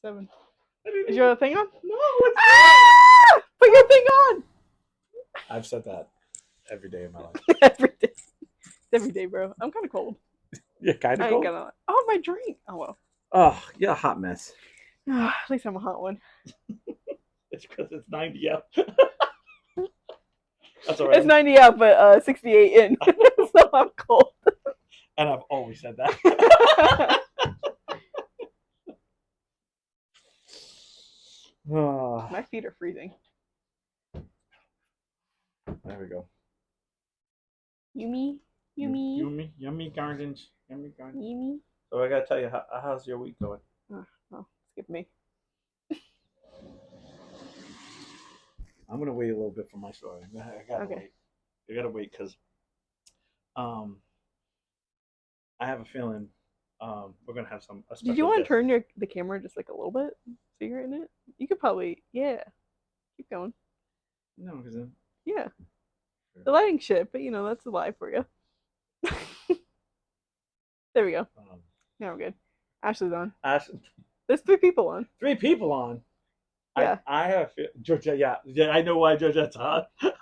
7. Is your thing on? No, it's Ah! Put your thing on! I've said that every day of my life. Every day, bro. I'm kind of cold. You're kind I of ain't cold? gonna. Oh, my drink. Oh, well. Oh, you're a hot mess. At least I'm a hot one. It's because it's 90 out. That's all right. It's 90 out, but 68 in. So I'm cold. And I've always said that. My feet are freezing. There we go. Yummy. Yummy gardens. Yummy. So I gotta tell you, how's your week going? Oh, skip me. I'm gonna wait a little bit for my story. I gotta Okay. wait. I gotta wait because, I have a feeling, we're gonna have a special Did you want to guest. turn the camera just like a little bit so you're in it? You could probably, yeah. Keep going. No, because Yeah. The lighting shit, but that's live for you. There we go. Now we're good. Ashley's on. There's 3 people on. 3 people on. Yeah. I have Georgia. Yeah, I know why Georgette's on. I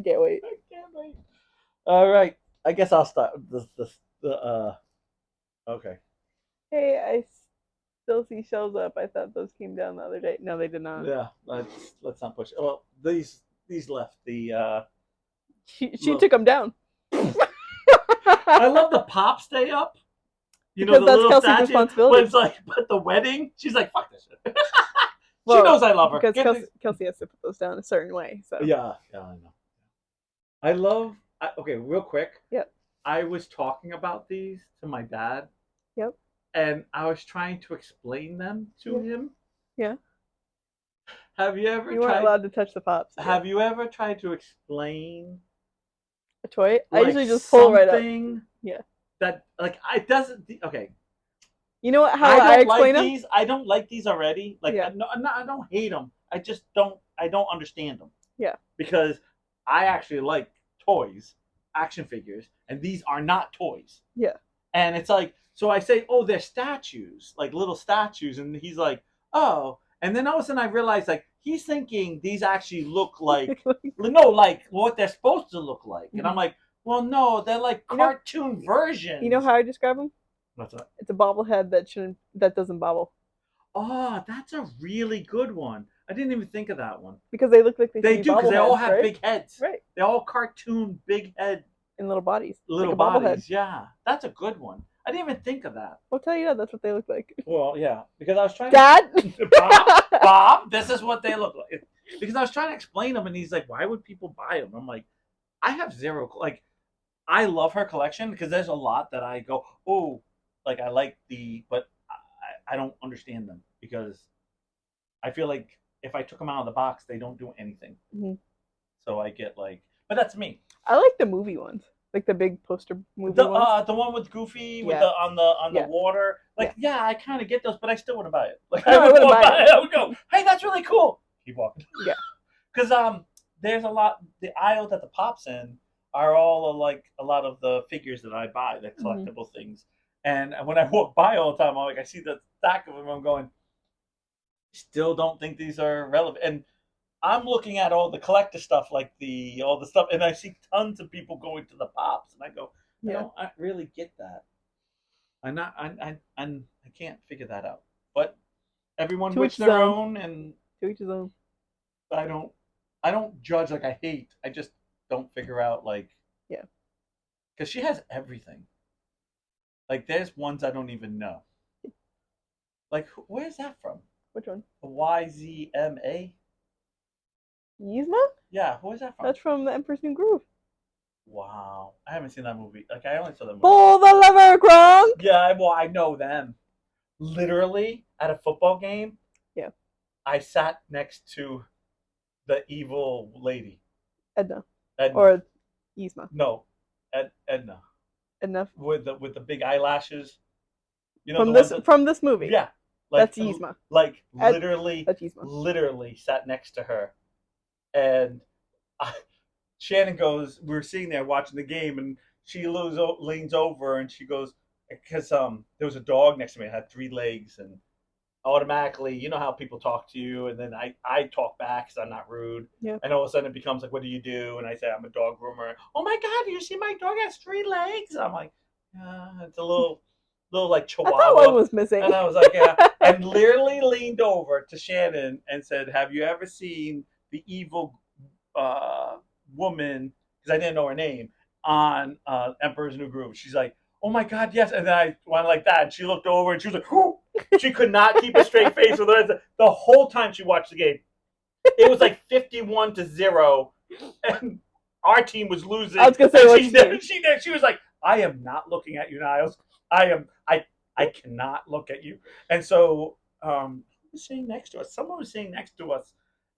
can't wait. I can't wait. All right. I guess I'll start. Okay. Hey, I still see shells up. I thought those came down the other day. No, they did not. Yeah. Let's not push. Well, these left. She took them down. I love the pops stay up. Because the that's little Kelsey's statue. responsibility. But it's like, but the wedding, she's like, fuck this shit. Well, she knows I love her. Because Kelsey has to put those down a certain way. So yeah, I know. I love. Okay, real quick. Yep. I was talking about these to my dad. Yep. And I was trying to explain them to him. Yeah. Have you ever? You weren't allowed to touch the pops. Have you ever tried to explain a toy? I like usually just pull it right up. Yeah. That it doesn't. Okay. You know what? How I explain them? I don't like these already. Like, I don't hate them. I just don't. I don't understand them. Yeah. Because I actually like toys, action figures, and these are not toys. Yeah. And it's like, so I say, oh, they're statues, like little statues, and he's like, oh, and then all of a sudden I realize, like, he's thinking these actually look like, like what they're supposed to look like, and I'm like, well, no, they're like cartoon versions. You know how I describe them? What's that? It's a bobblehead that doesn't bobble. Oh, that's a really good one. I didn't even think of that one. Because they look like they do, because they all have big heads. Right. They're all cartoon big head. And little bodies. Little like bodies, yeah. That's a good one. I didn't even think of that. I'll tell you that's what they look like. Well, yeah, because I was trying Dad? Bob, this is what they look like. Because I was trying to explain them, and he's like, why would people buy them? I'm like, I have zero, like, I love her collection because there's a lot that I go, oh, like I like but I don't understand them because I feel like if I took them out of the box, they don't do anything. Mm-hmm. So I get like, but that's me. I like the movie ones, like the big poster movie ones. The one with Goofy with the on the water. Like, I kind of get those, but I still wouldn't buy it. Like, I wouldn't buy it. I would go, hey, that's really cool. Keep walking. Yeah. Because there's a lot. The aisle that the pops in are all like a lot of the figures that I buy, the collectible things. And when I walk by all the time, I'm like, I see the stack of them. I'm going, still don't think these are relevant. And I'm looking at all the collector stuff, like all the stuff, and I see tons of people going to the pops, and I go, I don't really get that. I can't figure that out. But everyone with their own, and to each his own. I don't judge, like I hate. I just don't figure out, like, because she has everything. Like, there's ones I don't even know. Like, where's that from? Which one? YZMA. Yzma? Yeah, where's that from? That's from The Emperor's New Groove. Wow, I haven't seen that movie. Like, I only saw that movie. Pull the lever, Gronk! Yeah, well, I know them. Literally, at a football game, I sat next to the evil lady. Edna. Or Yzma. No, Edna. Edna. With the big eyelashes. You know, from this movie. Yeah. Like, that's Yzma. Like, literally, that's Yzma. Literally sat next to her. And Shannon goes, we were sitting there watching the game, and she leans over and she goes, because there was a dog next to me. It had 3 legs, and automatically, you know how people talk to you, and then I talk back because I'm not rude. Yeah. And all of a sudden, it becomes like, "What do you do?" And I say, "I'm a dog groomer." Oh my God! You see, my dog has 3 legs. I'm like, it's a little like I thought one Chihuahua. was missing. And I was like, yeah. And literally leaned over to Shannon and said, "Have you ever seen the evil woman?" Because I didn't know her name on Emperor's New Groove. She's like, "Oh my God, yes!" And then I went like that, and she looked over, and she was like, "Whoo!" She could not keep a straight face with her. The whole time she watched the game, it was like 51-0, and our team was losing. I was gonna say, she was like, "I am not looking at you, Niles. I cannot look at you." And so, who was sitting next to us? Someone was sitting next to us,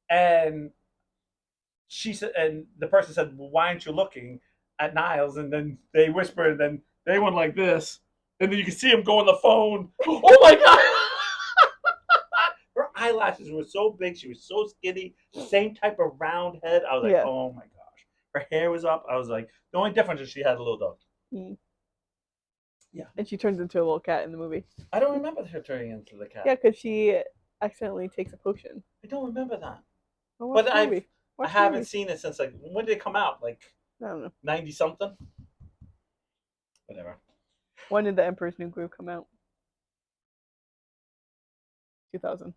and she said, and the person said, "Well, why aren't you looking at Niles?" And then they whispered, and then they went like this, and then you can see him go on the phone. Oh my God! Her eyelashes were so big. She was so skinny. Same type of round head. I was like, Yeah. oh my gosh. Her hair was up. I was like, the only difference is she had a little dog. Yeah. And she turns into a little cat in the movie. I don't remember her turning into the cat. Yeah, because she accidentally takes a potion. I don't remember that. Well, But I haven't movie. seen it since, like, when did it come out? Like, I don't know. 90 something? Whatever. When did the Emperor's New Groove come out? 2000.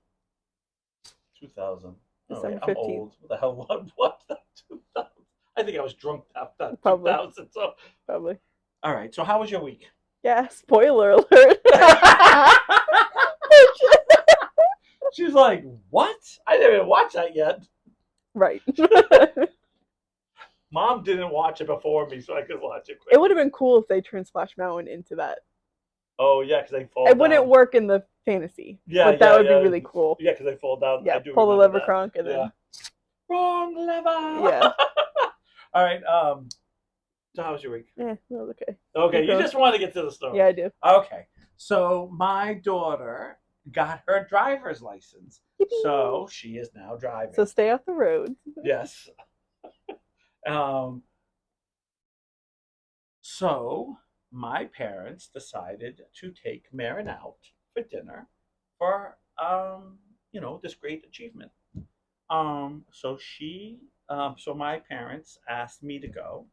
2000. December I'm 15th. old. What the hell? What? 2000? I think I was drunk after Probably. 2000. So. Probably. All right. So how was your week? Yeah, spoiler alert. She's like, what? I didn't even watch that yet. Right. Mom didn't watch it before me, so I could watch it quick. It would have been cool if they turned Splash Mountain into that. Oh, yeah, because they fall It down. wouldn't work in the fantasy. Yeah, but that would be really cool. Yeah, because they fall down. Yeah, I do pull the remember lever crunk and then. Wrong lever! Yeah. All right, so how was your week? Yeah, that was okay. Okay, you just want to get to the story. Yeah, I do. Okay, so my daughter got her driver's license, Yippee. so she is now driving. So stay off the road. Yes. So my parents decided to take Marin out for dinner for this great achievement. So my parents asked me to go,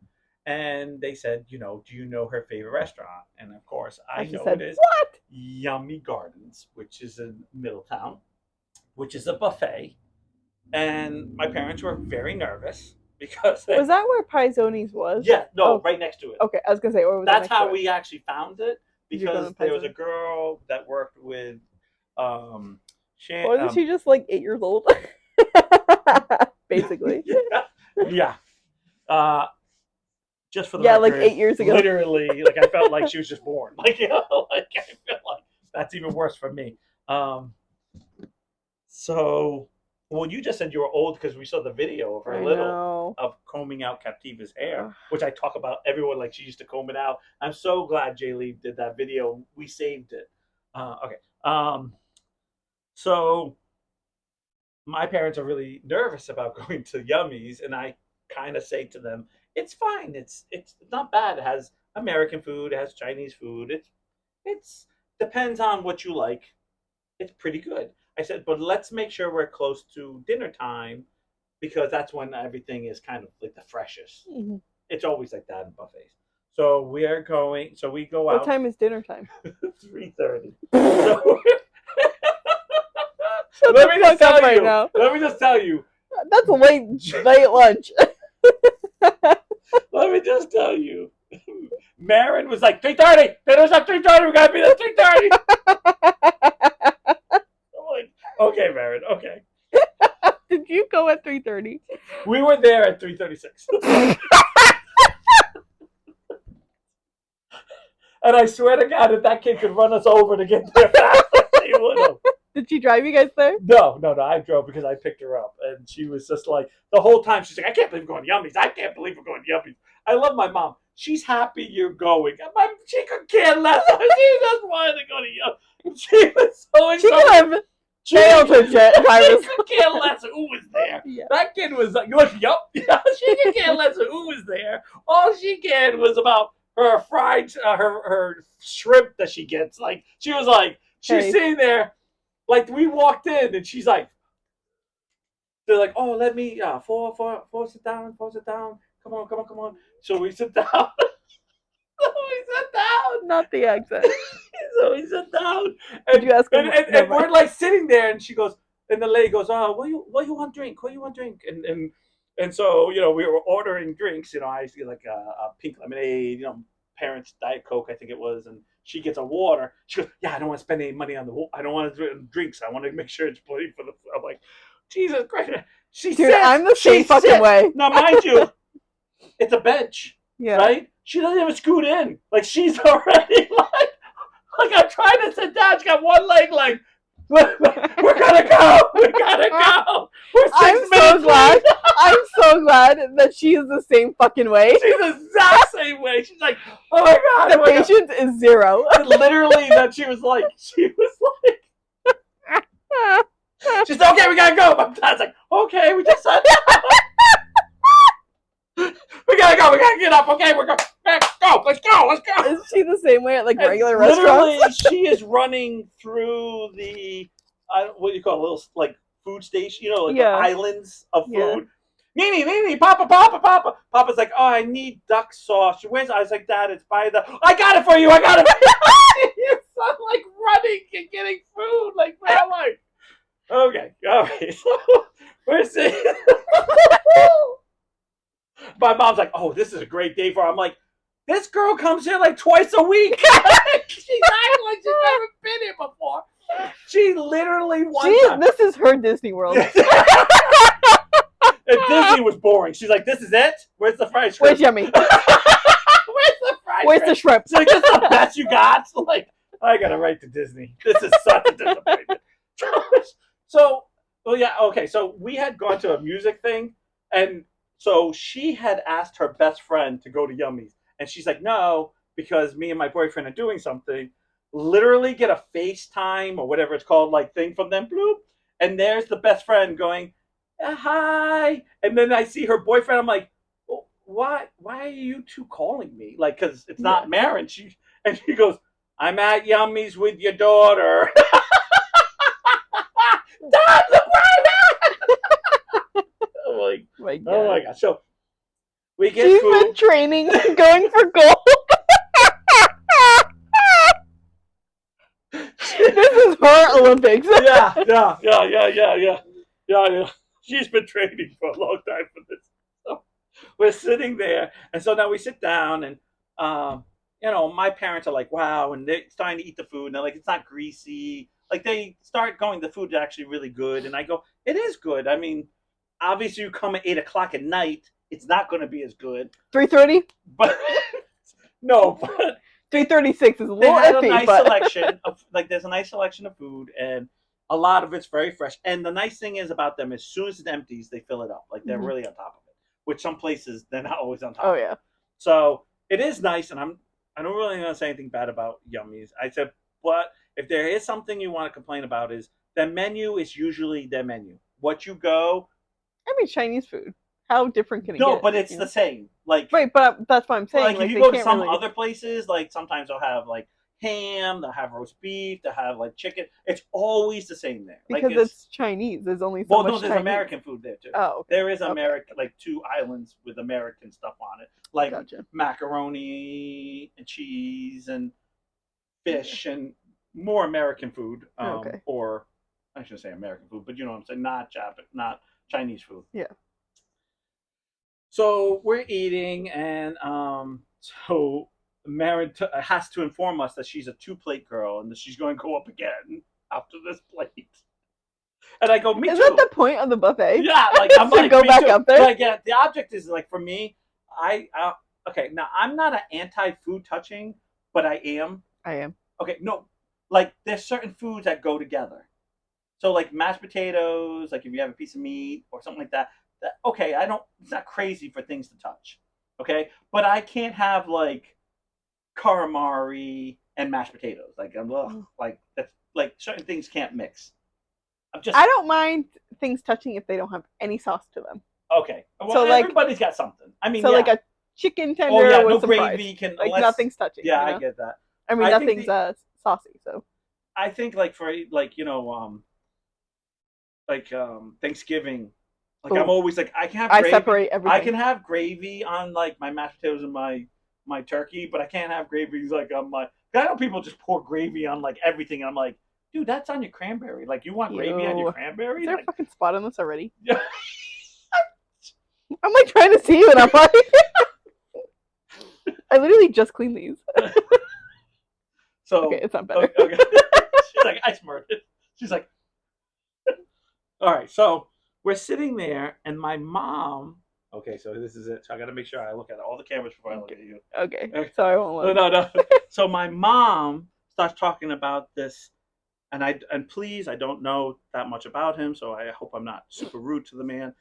and they said, do you know her favorite restaurant? And of course, I know said, it is what? Yummy Gardens, which is in Middletown, which is a buffet. And my parents were very nervous because was that where Pizone's was? Yeah, no, right next to it. Okay, I was gonna say, or was that's how we actually found it, because there was a Pizone's? girl that worked with Wasn't she just like 8 years old? Basically. Yeah. Just for the record, like 8 years ago. Literally, like I felt like she was just born. Like, like I feel like that's even worse for me. So, well, you just said you were old because we saw the video of her of combing out Captiva's hair, which I talk about everyone like she used to comb it out. I'm so glad Jay Lee did that video. We saved it. Okay. So my parents are really nervous about going to Yummies, and I kind of say to them, "It's fine. It's not bad. It has American food. It has Chinese food. It's depends on what you like. It's pretty good." I said, "But let's make sure we're close to dinner time, because that's when everything is kind of like the freshest." Mm-hmm. It's always like that in buffets. So we are going. So we go out. What time is dinner time? 3:30. So, let me just tell you. Now. Let me just tell you. That's late lunch. Let me just tell you. Marin was like 3:30. Dinner's at 3:30. We gotta be there 3:30. Okay, Marin. Okay. Did you go at 3:30? We were there at 3:36. And I swear to God, if that kid could run us over to get there fast, he would have. Did she drive you guys there? No. I drove because I picked her up, and she was just like the whole time. She's like, "I can't believe we're going to Yummies. I can't believe we're going to Yummies." I love my mom. She's happy you're going. She could care less. She just wanted to go to Yummies. She was so excited. She could care less who was there. Yeah. That kid was like, yup. She could care less who was there. All she cared was about her fried her shrimp that she gets. Like she was like she's Hey. sitting there, like we walked in and she's like, they're like, oh, let me sit down, sit down. Come on, come on, come on. So we sit down. So we sit down. Not the accent. So we sit down, Did you ask him? and we're like sitting there, and she goes, and the lady goes, "Oh, what you want drink? What you want drink?" And so we were ordering drinks. I see like a pink lemonade, parents Diet Coke, I think it was, and she gets a water. She goes, "Yeah, I don't want to spend any money on I don't want to drinks. I want to make sure it's plenty for the." I'm like, Jesus Christ, she Dude, sits, I'm the same fucking way. Now, mind you, it's a bench, Yeah. right? She doesn't even scoot in. Like she's already like I'm trying to sit down. She got one leg like, we're gonna go. We gotta go. We're 6 minutes late. I'm so glad that she is the same fucking way. She's the exact same way. She's like, oh my God. The patience is zero. Literally, that she was like, she's like, okay, we gotta go. My dad's like, okay, we just sat down. We gotta go. We gotta get up. Okay, we're going. Let's go. Let's go. Let's go. Is she the same way at like regular literally, restaurants? she is running through the what do you call it, little like food station, the islands of food. Nini, Papa. Papa's like, oh, I need duck sauce. Where's? I was like, Dad, it's by the. I got it for you. I got it. Your son like running and getting food. Like, where am I? Okay, all right. So we're sitting. My mom's like, oh, this is a great day for her. I'm like, this girl comes here like twice a week. She's acting like she's never been here before. She literally this is her Disney World. And Disney was boring. She's like, this is it? Where's the fried shrimp? Where's Yummy? Where's the fried Where's the shrimp? She's like, this is the best you got? So like, I gotta write to Disney. This is such a disappointment. So we had gone to a music thing, and so she had asked her best friend to go to Yummy's. And she's like, no, because me and my boyfriend are doing something. Literally get a FaceTime or whatever it's called, like thing from them. Bloop. And there's the best friend going, hi. And then I see her boyfriend. I'm like, well, why are you two calling me? Like, because it's not Maren. And she goes, I'm at Yummy's with your daughter. Dad, look where I'm at. I'm like, oh my God. So we get She's food. been training, going for gold. This is her Olympics. Yeah. She's been training for a long time for this. So we're sitting there, and so now we sit down, and my parents are like, wow, and they're starting to eat the food, and they're like, it's not greasy. Like they start going, the food's actually really good, and I go, it is good. I mean, obviously, you come at 8:00 at night, it's not going to be as good. 3:30. But no, but 3:36 is a little they had iffy, a nice but selection of there's a nice selection of food, and a lot of it's very fresh. And the nice thing is about them, as soon as it empties, they fill it up. Like they're really on top of it. Which some places they're not always on top. Oh of yeah. It. So it is nice, and I don't really want to say anything bad about Yummy's. I said, but if there is something you want to complain about, is their menu is usually their menu. What you go. I mean, Chinese food. How different can it get? No, but it's the same. Like right, but that's what I'm saying. Like if you go to some other places, like sometimes they'll have like ham, they'll have roast beef, they'll have like chicken. It's always the same there. Because like it's Chinese. There's only so much there's Chinese. American food there too. Oh, okay. There is American, like 2 islands with American stuff on it, like macaroni and cheese and fish and more American food. Or I shouldn't say American food, but you know what I'm saying, not Chinese food. Yeah. So we're eating, and so Maren has to inform us that she's a 2-plate girl and that she's going to go up again after this plate. And I go, me too. Is that the point of the buffet? Yeah, like I'm to like, go back too. up there. Like, yeah, the object is like for me, okay. Now I'm not an anti-food touching, but I am. Okay, no, like there's certain foods that go together. So like mashed potatoes, like if you have a piece of meat or something like that. Okay, it's not crazy for things to touch. Okay, but I can't have like calamari and mashed potatoes. Like like that's like certain things can't mix. I don't mind things touching if they don't have any sauce to them. Okay, well, so like everybody's got something. I mean, so like a chicken tender Oh yeah, with no some gravy fries. can Like unless. nothing's touching. Yeah, you I know? get that. I mean, I think nothing's saucy. So I think like for like Thanksgiving, like I'm Ooh, always like I can have I gravy. separate I everything. can have gravy on like my mashed potatoes and my turkey, but I can't have gravy like on my. I know people just pour gravy on like everything, and I'm like, dude, that's on your cranberry. Like you want gravy on your Ew. cranberry? Is there a Like, fucking spot on this already? yeah. I'm like trying to see you, and I'm like, I literally just cleaned these. So Okay, it's not better. okay. She's like, I smirked it. She's like, all right. So we're sitting there, and my mom. Okay, so this is it. So I got to make sure I look at all the cameras before I look at you. Okay, Okay. so I won't look. No. So my mom starts talking about this, and please, I don't know that much about him, so I hope I'm not super rude to the man.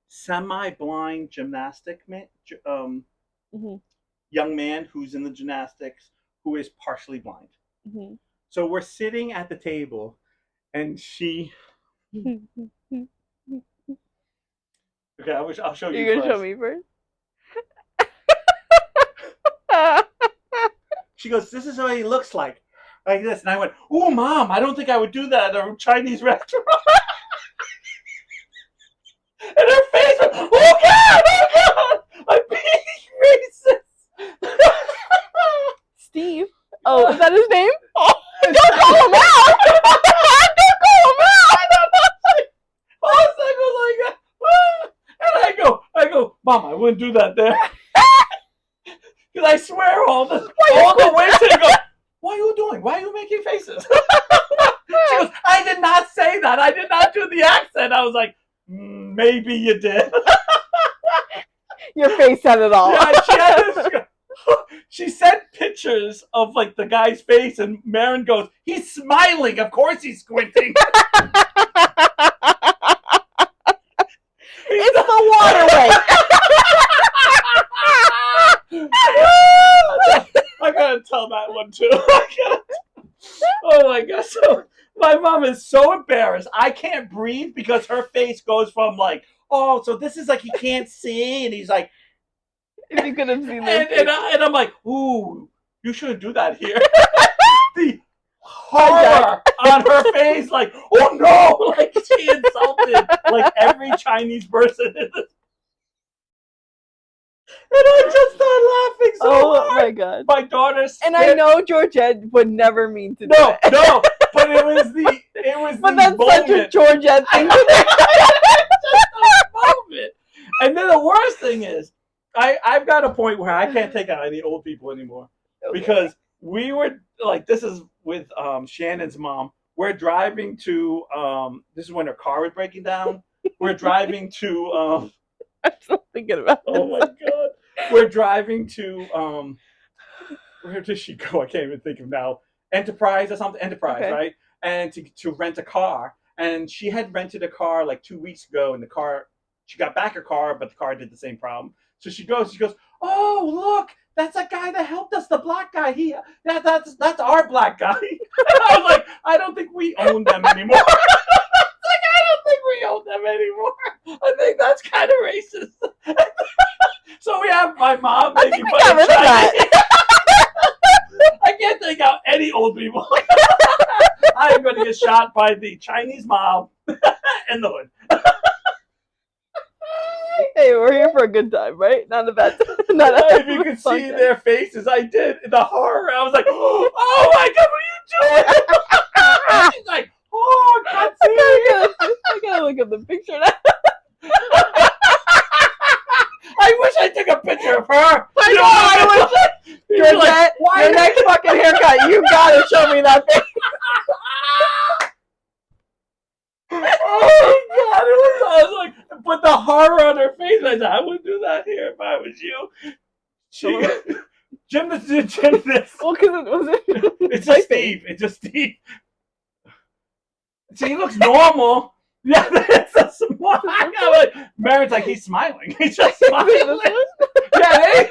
Semi-blind gymnastic man, Mm-hmm. young man who's in the gymnastics who is partially blind. Mm-hmm. So we're sitting at the table, and she. Okay, I'll show you You're gonna first. show me first. She goes, "This is what he looks like this," and I went, "Oh, mom, I don't think I would do that at a Chinese restaurant." And her face went, "Oh God, I'm being racist." Steve. Oh, is that his name? Oh, don't call him out! Don't call him out! All was like that. And I go, Mom, I wouldn't do that there. Because I swear all the way to go, what are you doing? Why are you making faces? She goes, I did not say that. I did not do the accent. I was like, maybe you did. Your face said it all. Yeah, she sent pictures of like the guy's face, and Marin goes, he's smiling. Of course he's squinting. It's the waterway. I gotta tell that one too. Oh my god! So my mom is so embarrassed. I can't breathe because her face goes from like, oh, so this is like he can't see, and he's like, if you could have seen this, and I'm like, ooh, you shouldn't do that here. The horror on her face, like, oh no, like she insulted like every Chinese person in this. And I just started laughing so hard. Oh my god! My daughter spit. And I know Georgette would never mean to do it. No, but it was But the that's moment. such a Georgette thing to do. Just a moment. And then the worst thing is, I've got a point where I can't take out any old people anymore. Okay. Because we were like, this is with Shannon's mom. We're driving to this is when her car was breaking down. We're driving to I'm still thinking about it. oh my god. We're driving to where does she go? I can't even think of now. Enterprise or something. Enterprise, Okay. right? And to rent a car. And she had rented a car like 2 weeks ago, and she got back her car, but the car did the same problem. So she goes, oh look, that's a guy that helped us, the black guy. That's our black guy. And I was like, I don't think we own them anymore. I don't think we own them anymore. I think that's kind of racist. So we have my mom making fun of Chinese. I can't take out any old people. I am going to get shot by the Chinese mob in the hood. Hey, we're here for a good time, right? Not a bad time. If you could see their faces, I did. The horror. I was like, oh my god, what are you doing? She's like, oh, God, I gotta look at the picture now. I wish I took a picture of her. I know, I wish. Georgette, your next fucking haircut, you gotta show me that thing. Oh my god, I was like, but the horror on her face, I said, I wouldn't do that here if I was you. Jim this. Well, because it wasn't. It's just Steve. It's just Steve. See, he looks normal. Yeah, that's a smile. Like, Marin's like, he's smiling. He's just smiling. Yeah,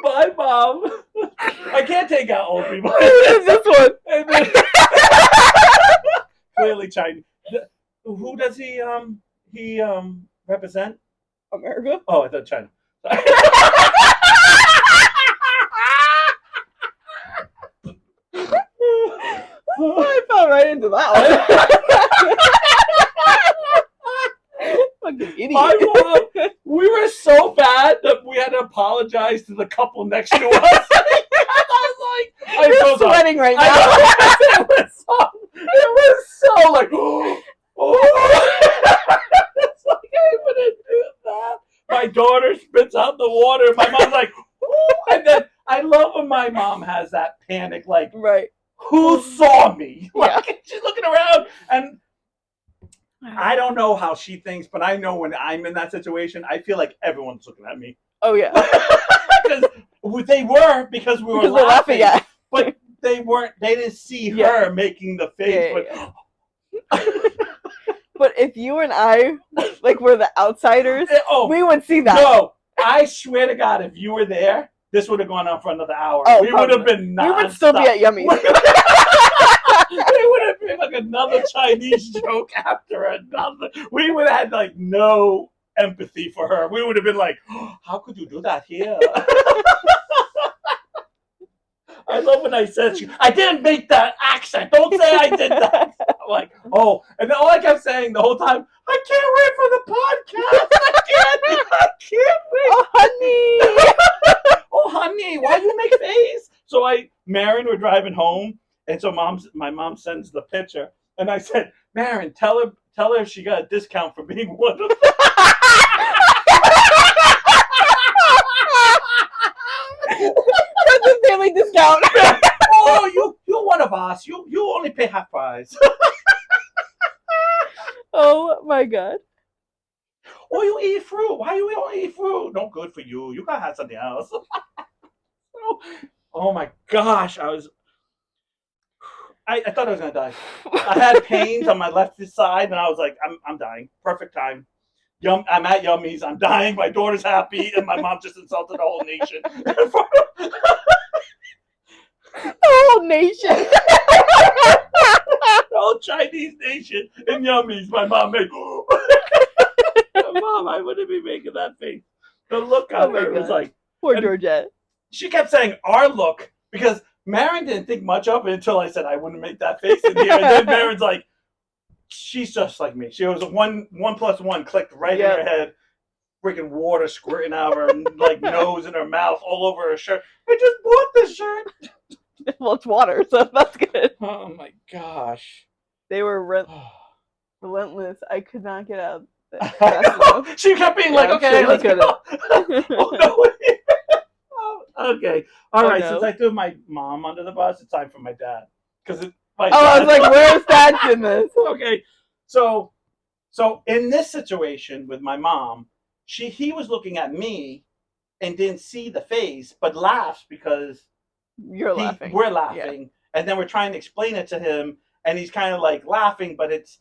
my mom. I can't take out old people. This one. And then, clearly Chinese. Who does he we represent? America. Oh, I thought China. I fell right into that one. Fucking idiot. My mom, we were so bad that we had to apologize to the couple next to us. I was like, I'm You're so sweating right now. It was so like, oh. It's like I wouldn't do that. My daughter spits out the water. My mom's like, oh. And then I love when my mom has that panic, like, Right. who saw me? Like, Yeah. she's looking around, and I don't know how she thinks, but I know when I'm in that situation, I feel like everyone's looking at me. Oh yeah. Because they were, because we were Because they're laughing at. but they weren't. They didn't see her making the face. But if you and I, like, were the outsiders, we would see that. No, I swear to God, if you were there, this would have gone on for another hour. Oh, we would have been non-stop. We would still be at Yummy's. It would have been like another Chinese joke after another. We would have had like no empathy for her. We would have been like, oh, how could you do that here? I love when I said, I didn't make that accent. Don't say I did that. I'm like, oh. And then all I kept saying the whole time, I can't wait for the podcast. I can't wait. Oh, honey. Oh, honey, why you make face? So Marin, we're driving home. And so my mom sends the picture. And I said, Marin, tell her she got a discount for being one of them. That's a daily discount. Oh, you're one of us. You only pay half price. Oh my God. Oh, you eat fruit. Why you only eat fruit? No good for you. You gotta have something else. Oh my gosh. I thought I was gonna die. I had pains on my left side, and I was like, I'm dying. Perfect time. I'm at Yummy's. I'm dying. My daughter's happy, and my mom just insulted the whole nation. The whole nation. The whole Chinese nation in Yummy's. My mom made. Mom, I wouldn't be making that face. The look on her was like. Poor Georgette. She kept saying our look because Marin didn't think much of it until I said I wouldn't make that face in here. And then Marin's like, she's just like me. She was 1 + 1 clicked right in her head. Freaking water squirting out of her like nose and her mouth all over her shirt. I just bought this shirt. Well, it's water, so that's good. Oh my gosh. They were relentless. I could not get out. She kept being like, okay, let's go. Oh, no. Okay. All right. No. Since I threw my mom under the bus, it's time for my dad. I was like, where's Dad in this? Okay. So in this situation with my mom, he was looking at me and didn't see the face, but laughs because we're laughing. Yeah. And then we're trying to explain it to him, and he's kind of like laughing, but it's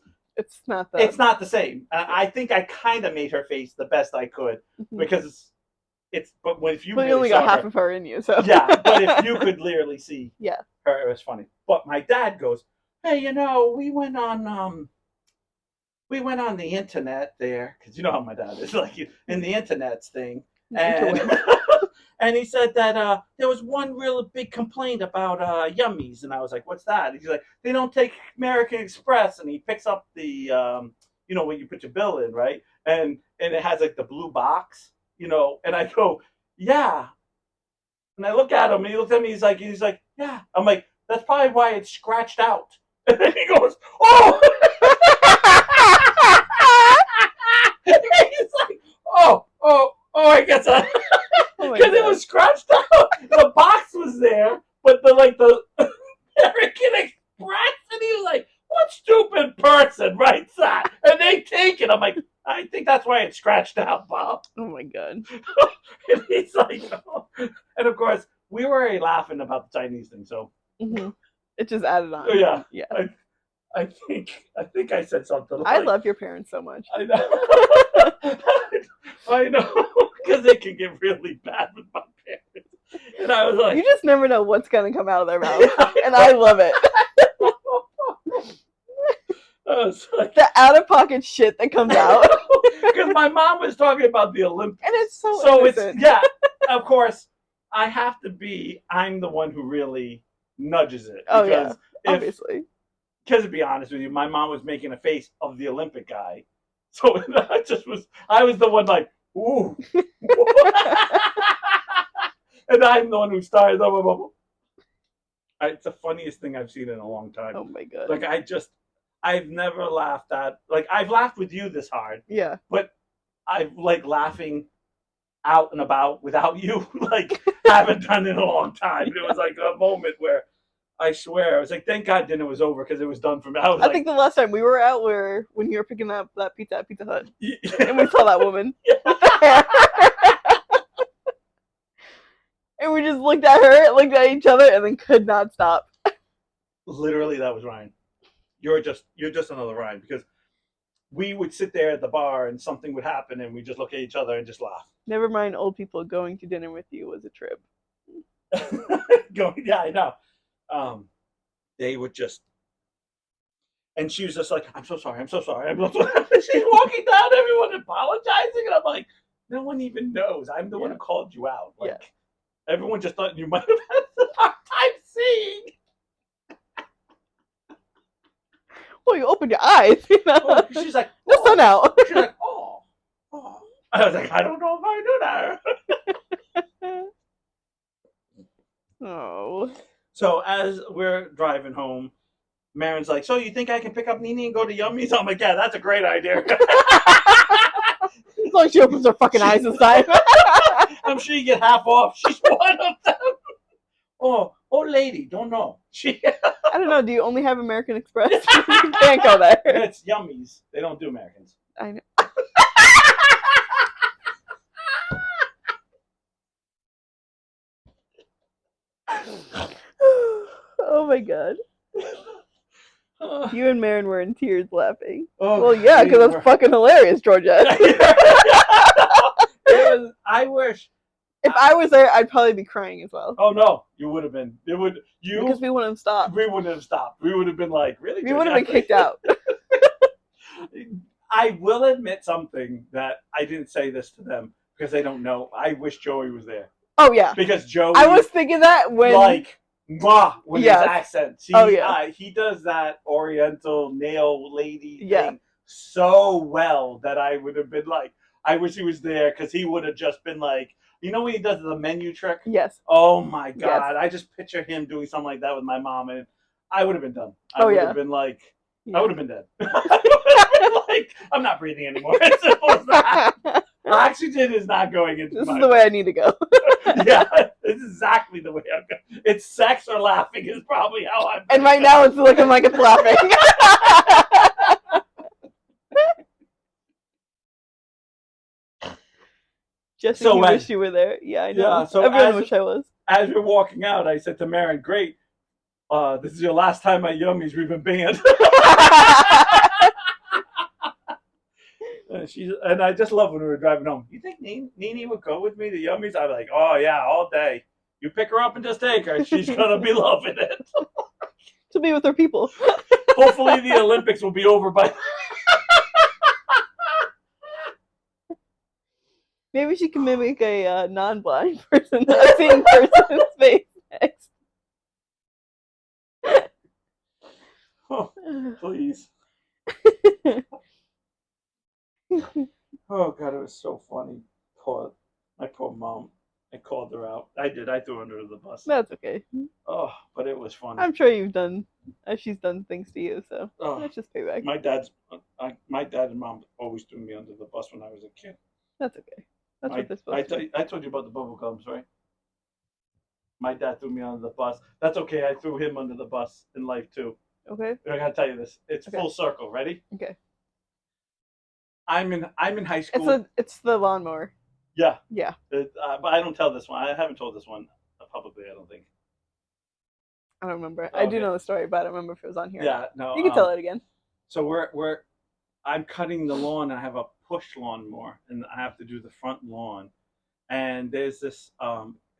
not the same. I think I kind of made her face the best I could because but if you really only got half of her in you, so yeah. But if you could clearly see her, it was funny. But my dad goes, hey, we went on the internet there because you know how my dad is, like in the internet's thing, and and he said that there was one real big complaint about Yummy's, and I was like, what's that? And he's like, they don't take American Express, and he picks up the when you put your bill in, right, and it has like the blue box. And I go, yeah. And I look at him, and he looks at me, he's like, yeah. I'm like, that's probably why it's scratched out. And then he goes, oh. He's like, oh, I guess because it was scratched out. The box was there, but the American Express, and he was like, what stupid person writes that? And they take it. I'm like, I think that's why it's scratched out, Bob. Oh my God. And he's like, oh. And of course, we were already laughing about the Chinese thing, so it just added on. Yeah. I think I said something. I love your parents so much. I know. I know, because it can get really bad with my parents. And I was like, you just never know what's gonna come out of their mouth, and I love it. I was like, the out of pocket shit that comes out. Because my mom was talking about the Olympics. And it's so innocent. It's, yeah, of course, I have to be, I'm the one who really nudges it. Oh, yeah. Because Obviously. Because to be honest with you, my mom was making a face of the Olympic guy. So I was the one like, ooh. And I'm the one who started. It's the funniest thing I've seen in a long time. Oh my god. Like I've never laughed at, like I've laughed with you this hard. Yeah. But I've like laughing out and about without you, like haven't done in a long time. It was like a moment where I swear I was like, thank God dinner was over because it was done for me. I think the last time we were out were when you were picking up that pizza at Pizza Hut. And we saw that woman with the hair. And we just looked at her, looked at each other, and then could not stop. Literally, that was Ryan. You're just another Ryan, because we would sit there at the bar and something would happen and we just look at each other and just laugh. Never mind, old people going to dinner with you was a trip. Yeah, I know. They would just, and she was just like, I'm so sorry. She's walking down, everyone apologizing, and I'm like, no one even knows. I'm the one who called you out. Like, everyone just thought you might have had a hard time seeing. Well, you opened your eyes. You know? Oh, she's like, the sun out. She's like, oh. I was like, I don't know if I do that. Oh. So as we're driving home, Marin's like, so you think I can pick up Nini and go to Yummy's? I'm like, yeah, that's a great idea. As long as she opens her fucking eyes this time. I'm sure you get half off. She's one of them. Oh, lady, don't know. I don't know. Do you only have American Express? You can't go there. It's Yummy's. They don't do Americans. I know. Oh my god. You and Marin were in tears laughing. Oh, well, yeah, because that's fucking hilarious, Georgia. I wish. If I was there, I'd probably be crying as well. Oh no, you would have been. Because we wouldn't have stopped. We wouldn't have stopped. We would have been like, really? We would have been kicked out. I will admit something that I didn't say this to them because they don't know. I wish Joey was there. Oh yeah. Because Joey. I was thinking that when with his accent. He does that Oriental nail lady thing so well that I would have been like, I wish he was there because he would have just been like, you know when he does the menu trick? Yes. Oh my god! Yes. I just picture him doing something like that with my mom, and I would have been done. I would have been like, I would have been dead. Like, I'm not breathing anymore. As simple as that. Oxygen is not going into. This is the way I need to go. Yeah, it's exactly the way I'm going. It's sex or laughing is probably how I'm. And right now it's looking like it's laughing. Jesse, you wish you were there. Yeah, I know. Yeah, so everyone wish I was. As we're walking out, I said to Marin, "Great, this is your last time at Yummy's. We've been banned." And I just love when we were driving home. You think Nini would go with me to Yummy's? I'm like, oh yeah, all day. You pick her up and just take her. She's gonna be loving it. To be with her people. Hopefully the Olympics will be over by. Maybe she can mimic a non-blind person, a seeing person's face next. Oh, please. Oh god, it was so funny. My poor mom. I called her out. I did. I threw her under the bus. That's okay. Oh, but it was funny. I'm sure she's done things to you, so let's just pay back. My dad and mom always threw me under the bus when I was a kid. That's okay. That's what they're supposed to do. I told you about the bubble gums, right? My dad threw me under the bus. That's okay. I threw him under the bus in life too. Okay. I gotta tell you this. It's full circle. Ready? Okay. I'm in high school. It's the lawnmower. Yeah. Yeah. But I don't tell this one. I haven't told this one publicly. I don't think. I don't remember. Okay. I do know the story, but I don't remember if it was on here. Yeah. No. You can tell it again. So I'm cutting the lawn. I have a push lawnmower, and I have to do the front lawn. And there's this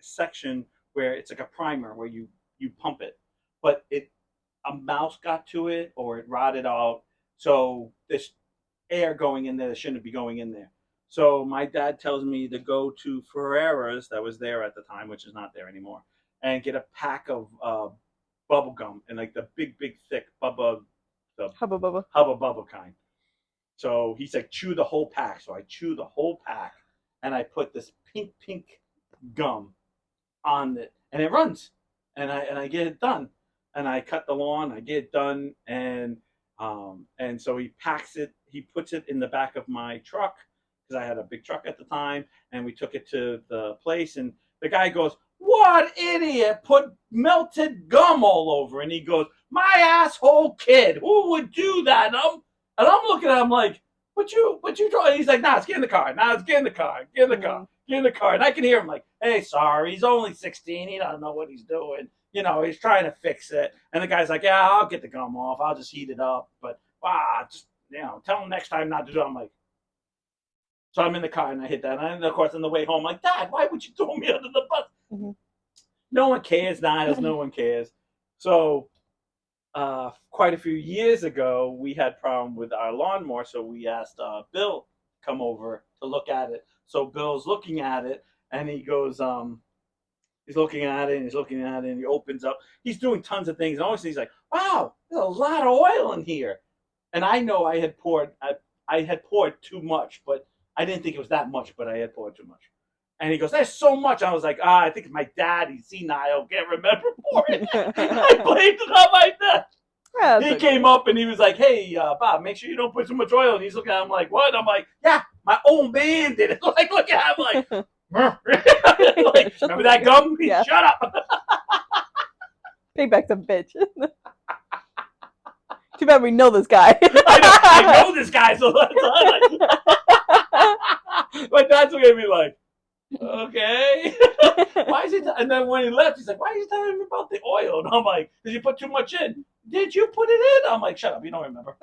section where it's like a primer where you pump it, but a mouse got to it or it rotted out. So this air going in there that shouldn't be going in there. So my dad tells me to go to Ferrera's that was there at the time, which is not there anymore, and get a pack of bubble gum and like the big thick the Hubba bubba. Hubba Bubba kind. So he's like, chew the whole pack. So I chew the whole pack, and I put this pink gum on it, and it runs, and I get it done, and I cut the lawn, I get it done, and so he packs it, he puts it in the back of my truck because I had a big truck at the time, and we took it to the place, and the guy goes, "What idiot put melted gum all over?" And he goes, "My asshole kid, who would do that?" And I'm looking at him like, "What you draw?" And he's like, "Nah, it's get in the car. Nah, it's get in the car. Get in the car. Get in the car." And I can hear him like, "Hey, sorry, he's only 16. He doesn't know what he's doing. You know, he's trying to fix it." And the guy's like, "Yeah, I'll get the gum off. I'll just heat it up. But just tell him next time not to do it." I'm like, so I'm in the car and I hit that. And of course, on the way home, I'm like, "Dad, why would you throw me under the bus?" Mm-hmm. No one cares, Niles. No one cares. So quite a few years ago, we had problem with our lawnmower, so we asked Bill to come over to look at it. So Bill's looking at it, and he goes, he's looking at it, and he's looking at it, and he opens up. He's doing tons of things, and always he's like, "Wow, there's a lot of oil in here." And I know I had poured too much, but I didn't think it was that much, but I had poured too much. And he goes, "There's so much." I was like, "I think it's my dad. He's senile. Can't remember pouring." I blamed it on my dad. Yeah, he came up and he was like, "Hey, Bob, make sure you don't put too much oil." And he's looking at him like, "What?" And I'm like, "Yeah, my old man did it." Like, look at him like, like remember that gum? Yeah. Shut up. Payback's a bitch. Too bad we know this guy. I know this guy, so that's my dad's looking at me like, "Okay." Why is he? And then when he left, he's like, "Why are you telling me about the oil?" And I'm like, "Did you put too much in?" "Did you put it in?" I'm like, "Shut up, you don't remember."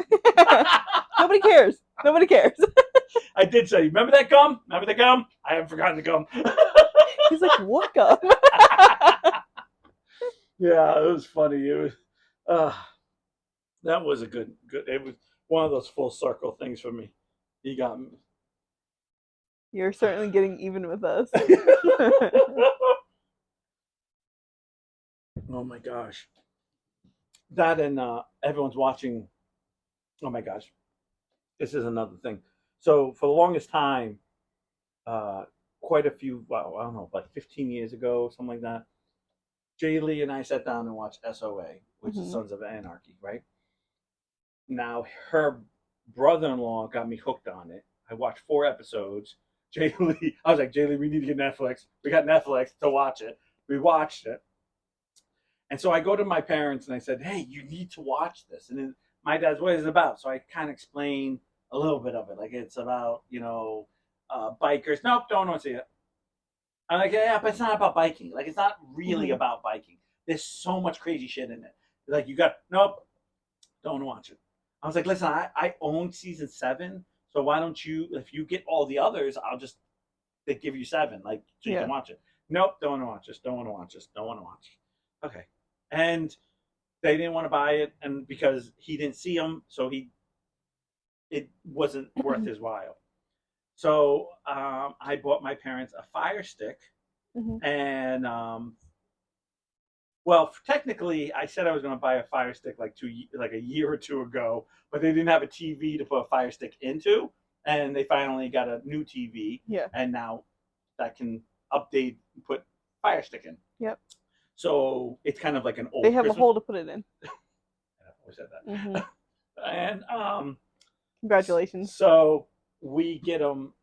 Nobody cares. Nobody cares. I did say, "Remember that gum? Remember the gum?" I haven't forgotten the gum. He's like, "What gum?" Yeah, it was funny. It was that was a good. It was one of those full circle things for me. He got me. You're certainly getting even with us. Oh my gosh. That and everyone's watching. Oh my gosh. This is another thing. So for the longest time, quite a few, well, I don't know, like 15 years ago, something like that, Jay Lee and I sat down and watched SOA, which is Sons of Anarchy, right? Now, her brother-in-law got me hooked on it. I watched 4 episodes. Jay Lee, I was like, "Jay Lee, we need to get Netflix. We got Netflix to watch it." We watched it. And so I go to my parents and I said, "Hey, you need to watch this." And then my dad's, "What is it about?" So I kind of explain a little bit of it. Like, it's about, bikers. Nope, don't want to see it. I'm like, "Yeah, but it's not about biking. Like, it's not really about biking. There's so much crazy shit in it. Like, nope, don't watch it." I was like, "Listen, I own season 7. So why don't you, if you get all the others, I'll just give you 7, like, so you can watch it." "Nope, don't want to watch this. Don't want to watch this. Don't want to watch it." Okay. And they didn't want to buy it, and because he didn't see them, so it wasn't worth his while. So I bought my parents a Fire Stick, and well, technically, I said I was going to buy a Fire Stick like a year or 2 ago, but they didn't have a TV to put a Fire Stick into, and they finally got a new TV, and now that can update and put Fire Stick in. Yep. So it's kind of like an old. They have a hole to put it in. I always said that. And congratulations. So we get them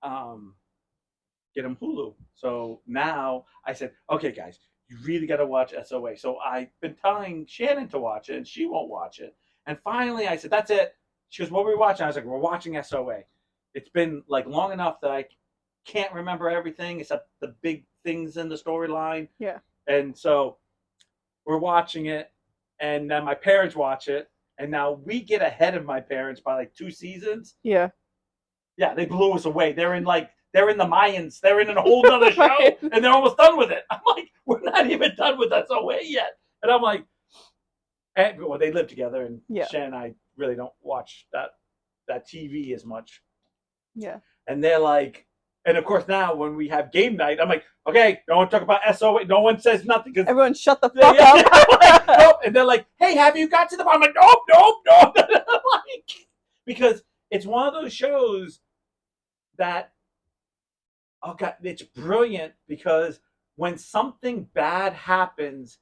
Hulu. So now I said, "Okay, guys, you really got to watch SOA." So I've been telling Shannon to watch it, and she won't watch it. And finally, I said, "That's it." She goes, "What are we watching?" I was like, "We're watching SOA." It's been like long enough that I can't remember everything except the big things in the storyline. Yeah. And so we're watching it, and then my parents watch it, and now we get ahead of my parents by like 2 seasons. Yeah. Yeah, they blew us away. They're in the Mayans. They're in a whole other show, and they're almost done with it. I'm like, "We're not even done with SOA yet." And I'm like, well, they live together, and Shannon and I really don't watch that that TV as much. Yeah. And they're like, and of course now when we have game night, I'm like, okay, no one talk about SO. No one says nothing because everyone shut the fuck up. Like, nope. And they're like, hey, have you got to the bottom? I'm like, nope. Like, because it's one of those shows that, oh god, it's brilliant because when something bad happens,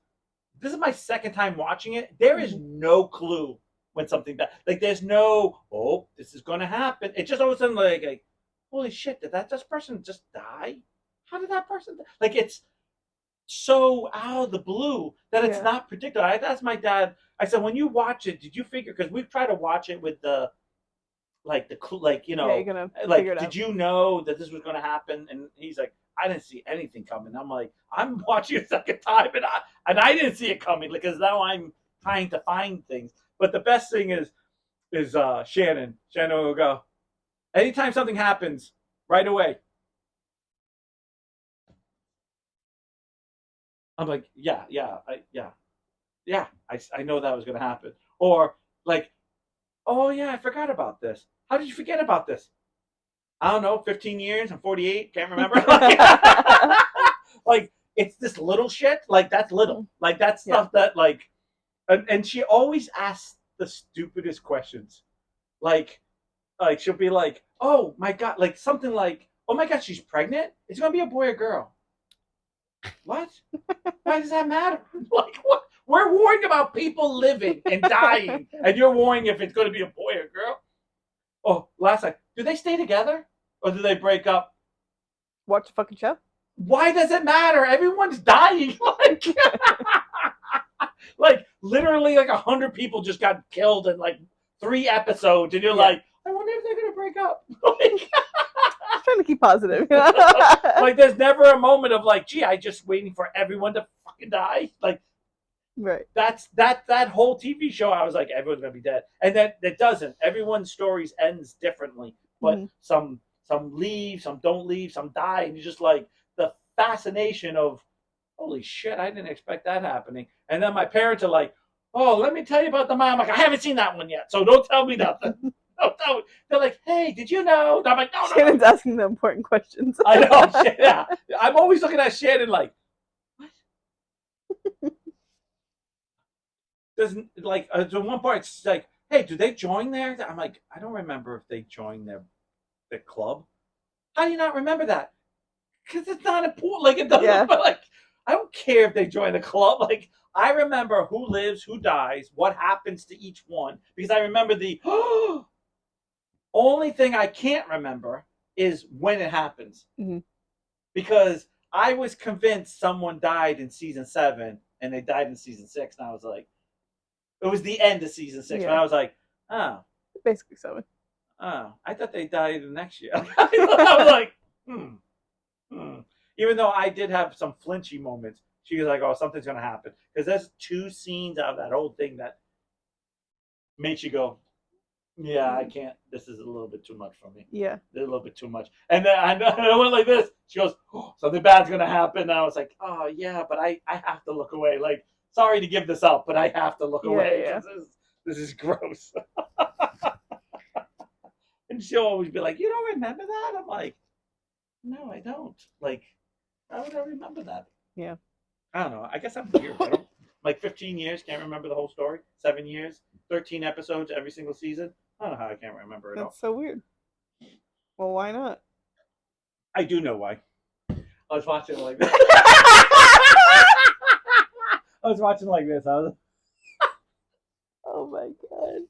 this is my second time watching it. There is no clue when something bad, like there's no, oh, this is going to happen. It just all of a sudden like, holy shit, did this person just die? How did that person die? Like it's so out of the blue that it's not predictable. I asked my dad, I said, when you watch it, did you figure, because we've tried to watch it with the like you know, you're gonna like figure it did out. you know that this was going to happen? And he's like, I didn't see anything coming. I'm like, I'm watching a second time and I didn't see it coming because now I'm trying to find things. But the best thing is Shannon will go, anytime something happens, right away, I'm like, yeah, I know that was going to happen. Or like, oh yeah, I forgot about this. How did you forget about this? I don't know, 15 years. I'm 48. Can't remember. Like it's this little shit. Like that's little. Like that's stuff that like, and she always asks the stupidest questions. Like she'll be like, oh my god, like something like, oh my god, she's pregnant. It's gonna be a boy or girl. What? Why does that matter? Like what? We're worrying about people living and dying, and you're worrying if it's going to be a boy or girl. Oh, last night, do they stay together or do they break up? Watch the fucking show. Why does it matter? Everyone's dying. Like literally, like 100 people just got killed in like 3 episodes, and you're like, I wonder if they're gonna break up. Like, trying to keep positive. Like there's never a moment of like, gee, I just waiting for everyone to fucking die. Like, right. That's that whole TV show. I was like, everyone's gonna be dead, and then it doesn't. Everyone's stories ends differently, but some leave, some don't leave, some die, and you're just like the fascination of, holy shit, I didn't expect that happening. And then my parents are like, oh, let me tell you about the mom. I'm like, I haven't seen that one yet, so don't tell me nothing. They're like, hey, did you know? And I'm like, no. Shannon's asking the important questions. I know. Yeah, I'm always looking at Shannon like, what? There's like the one part. It's like, hey, do they join there? I'm like, I don't remember if they joined their club. How do you not remember that? Because it's not important. Like it doesn't. But like, I don't care if they join the club. Like I remember who lives, who dies, what happens to each one, because I remember the only thing I can't remember is when it happens. Because I was convinced someone died in season 7 and they died in season 6, and I was like, it was the end of season 6, but I was like, oh, basically 7. Oh, I thought they died the next year. I was like, Even though I did have some flinchy moments, she was like, oh, something's gonna happen, because there's 2 scenes out of that whole thing that makes you go, yeah, I can't. This is a little bit too much for me. Yeah, a little bit too much. And then I went like this. She goes, oh, something bad's gonna happen. And I was like, oh yeah, but I have to look away. Like, sorry to give this up, but I have to look away. Yeah. This is gross. And she'll always be like, you don't remember that? I'm like, no, I don't. Like, how would I remember that? Yeah. I don't know. I guess I'm weird. I don't, like 15 years, can't remember the whole story. 7 years, 13 episodes every single season. I don't know how I can't remember it all. That's so weird. Well, why not? I do know why. I was watching like this. I was watching like this. Oh my god.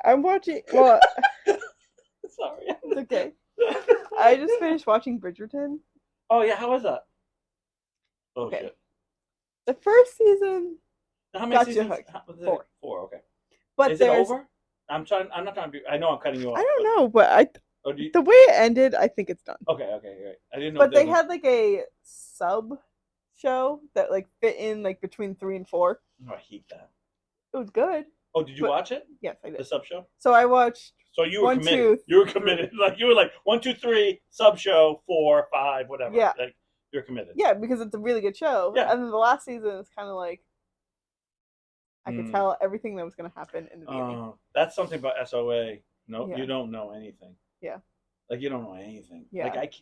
I'm watching. Well, sorry. It's okay. I just finished watching Bridgerton. Oh yeah, how was that? Oh okay. Shit. The first season. How many seasons? 4. 4. Okay. But is it over? I'm not trying to be. I know I'm cutting you off. I don't know, but the way it ended, I think it's done. Okay, right. I didn't know. But they had like a sub show that like fit in like between 3 and 4. Oh, I hate that. It was good. Oh, did you watch it? Yes, I did. The sub show. So I watched. So you were committed. You were committed. Like you were like 1, 2, 3 sub show 4, 5 whatever. Yeah. Like you're committed. Yeah, because it's a really good show. Yeah. And then the last season is kind of like, I could tell everything that was going to happen in the beginning. That's something about SOA. No, Yeah. you don't know anything. Yeah. Like you don't know anything. Yeah. Like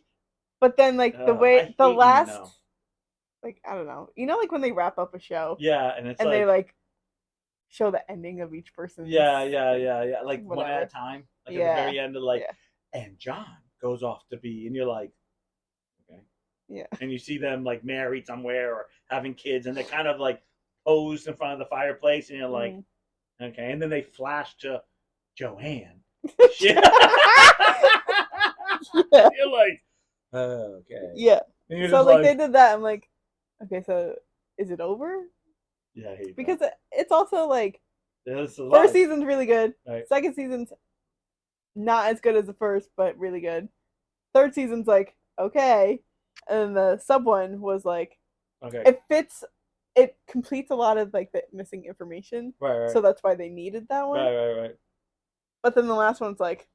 But then like the way I the hate last, when you know. like I don't know, like when they wrap up a show. Yeah, and it's and like they like show the ending of each person's. yeah. Like whatever. one at a time. Like at Yeah. the very end of like, Yeah. and John goes off to be, and you're like, okay. Yeah. And you see them like married somewhere or having kids, and they're kind of like posed in front of the fireplace, and you're like, okay. And then they flash to Joanne. Yeah. You're like, okay. Yeah. And you're So just like they did that. I'm like, okay, so is it over? Yeah, I hate Because that. it's also like First season's really good. Right. Second season's not as good as the first, but really good. Third season's like okay, and then the sub one was like okay. It fits. It completes a lot of like the missing information. Right. So that's why they needed that one. Right. But then the last one's like,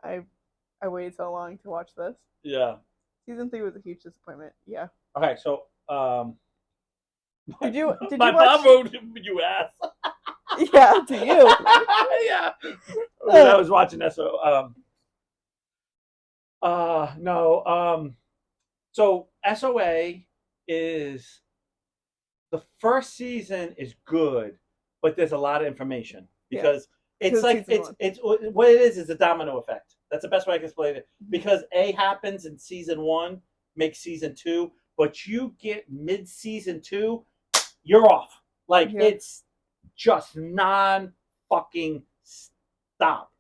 I waited so long to watch this. Yeah. Season 3 was a huge disappointment. Yeah. Okay, so did you my watch... mom wrote you ass. Yeah, to you. Yeah. When I was watching that, so no. So SOA is the first season is good, but there's a lot of information because it's like it's what it is a domino effect. That's the best way I can explain it. Because A happens in season 1, makes season 2, but you get mid season 2, you're off. Like it's just non fucking stop.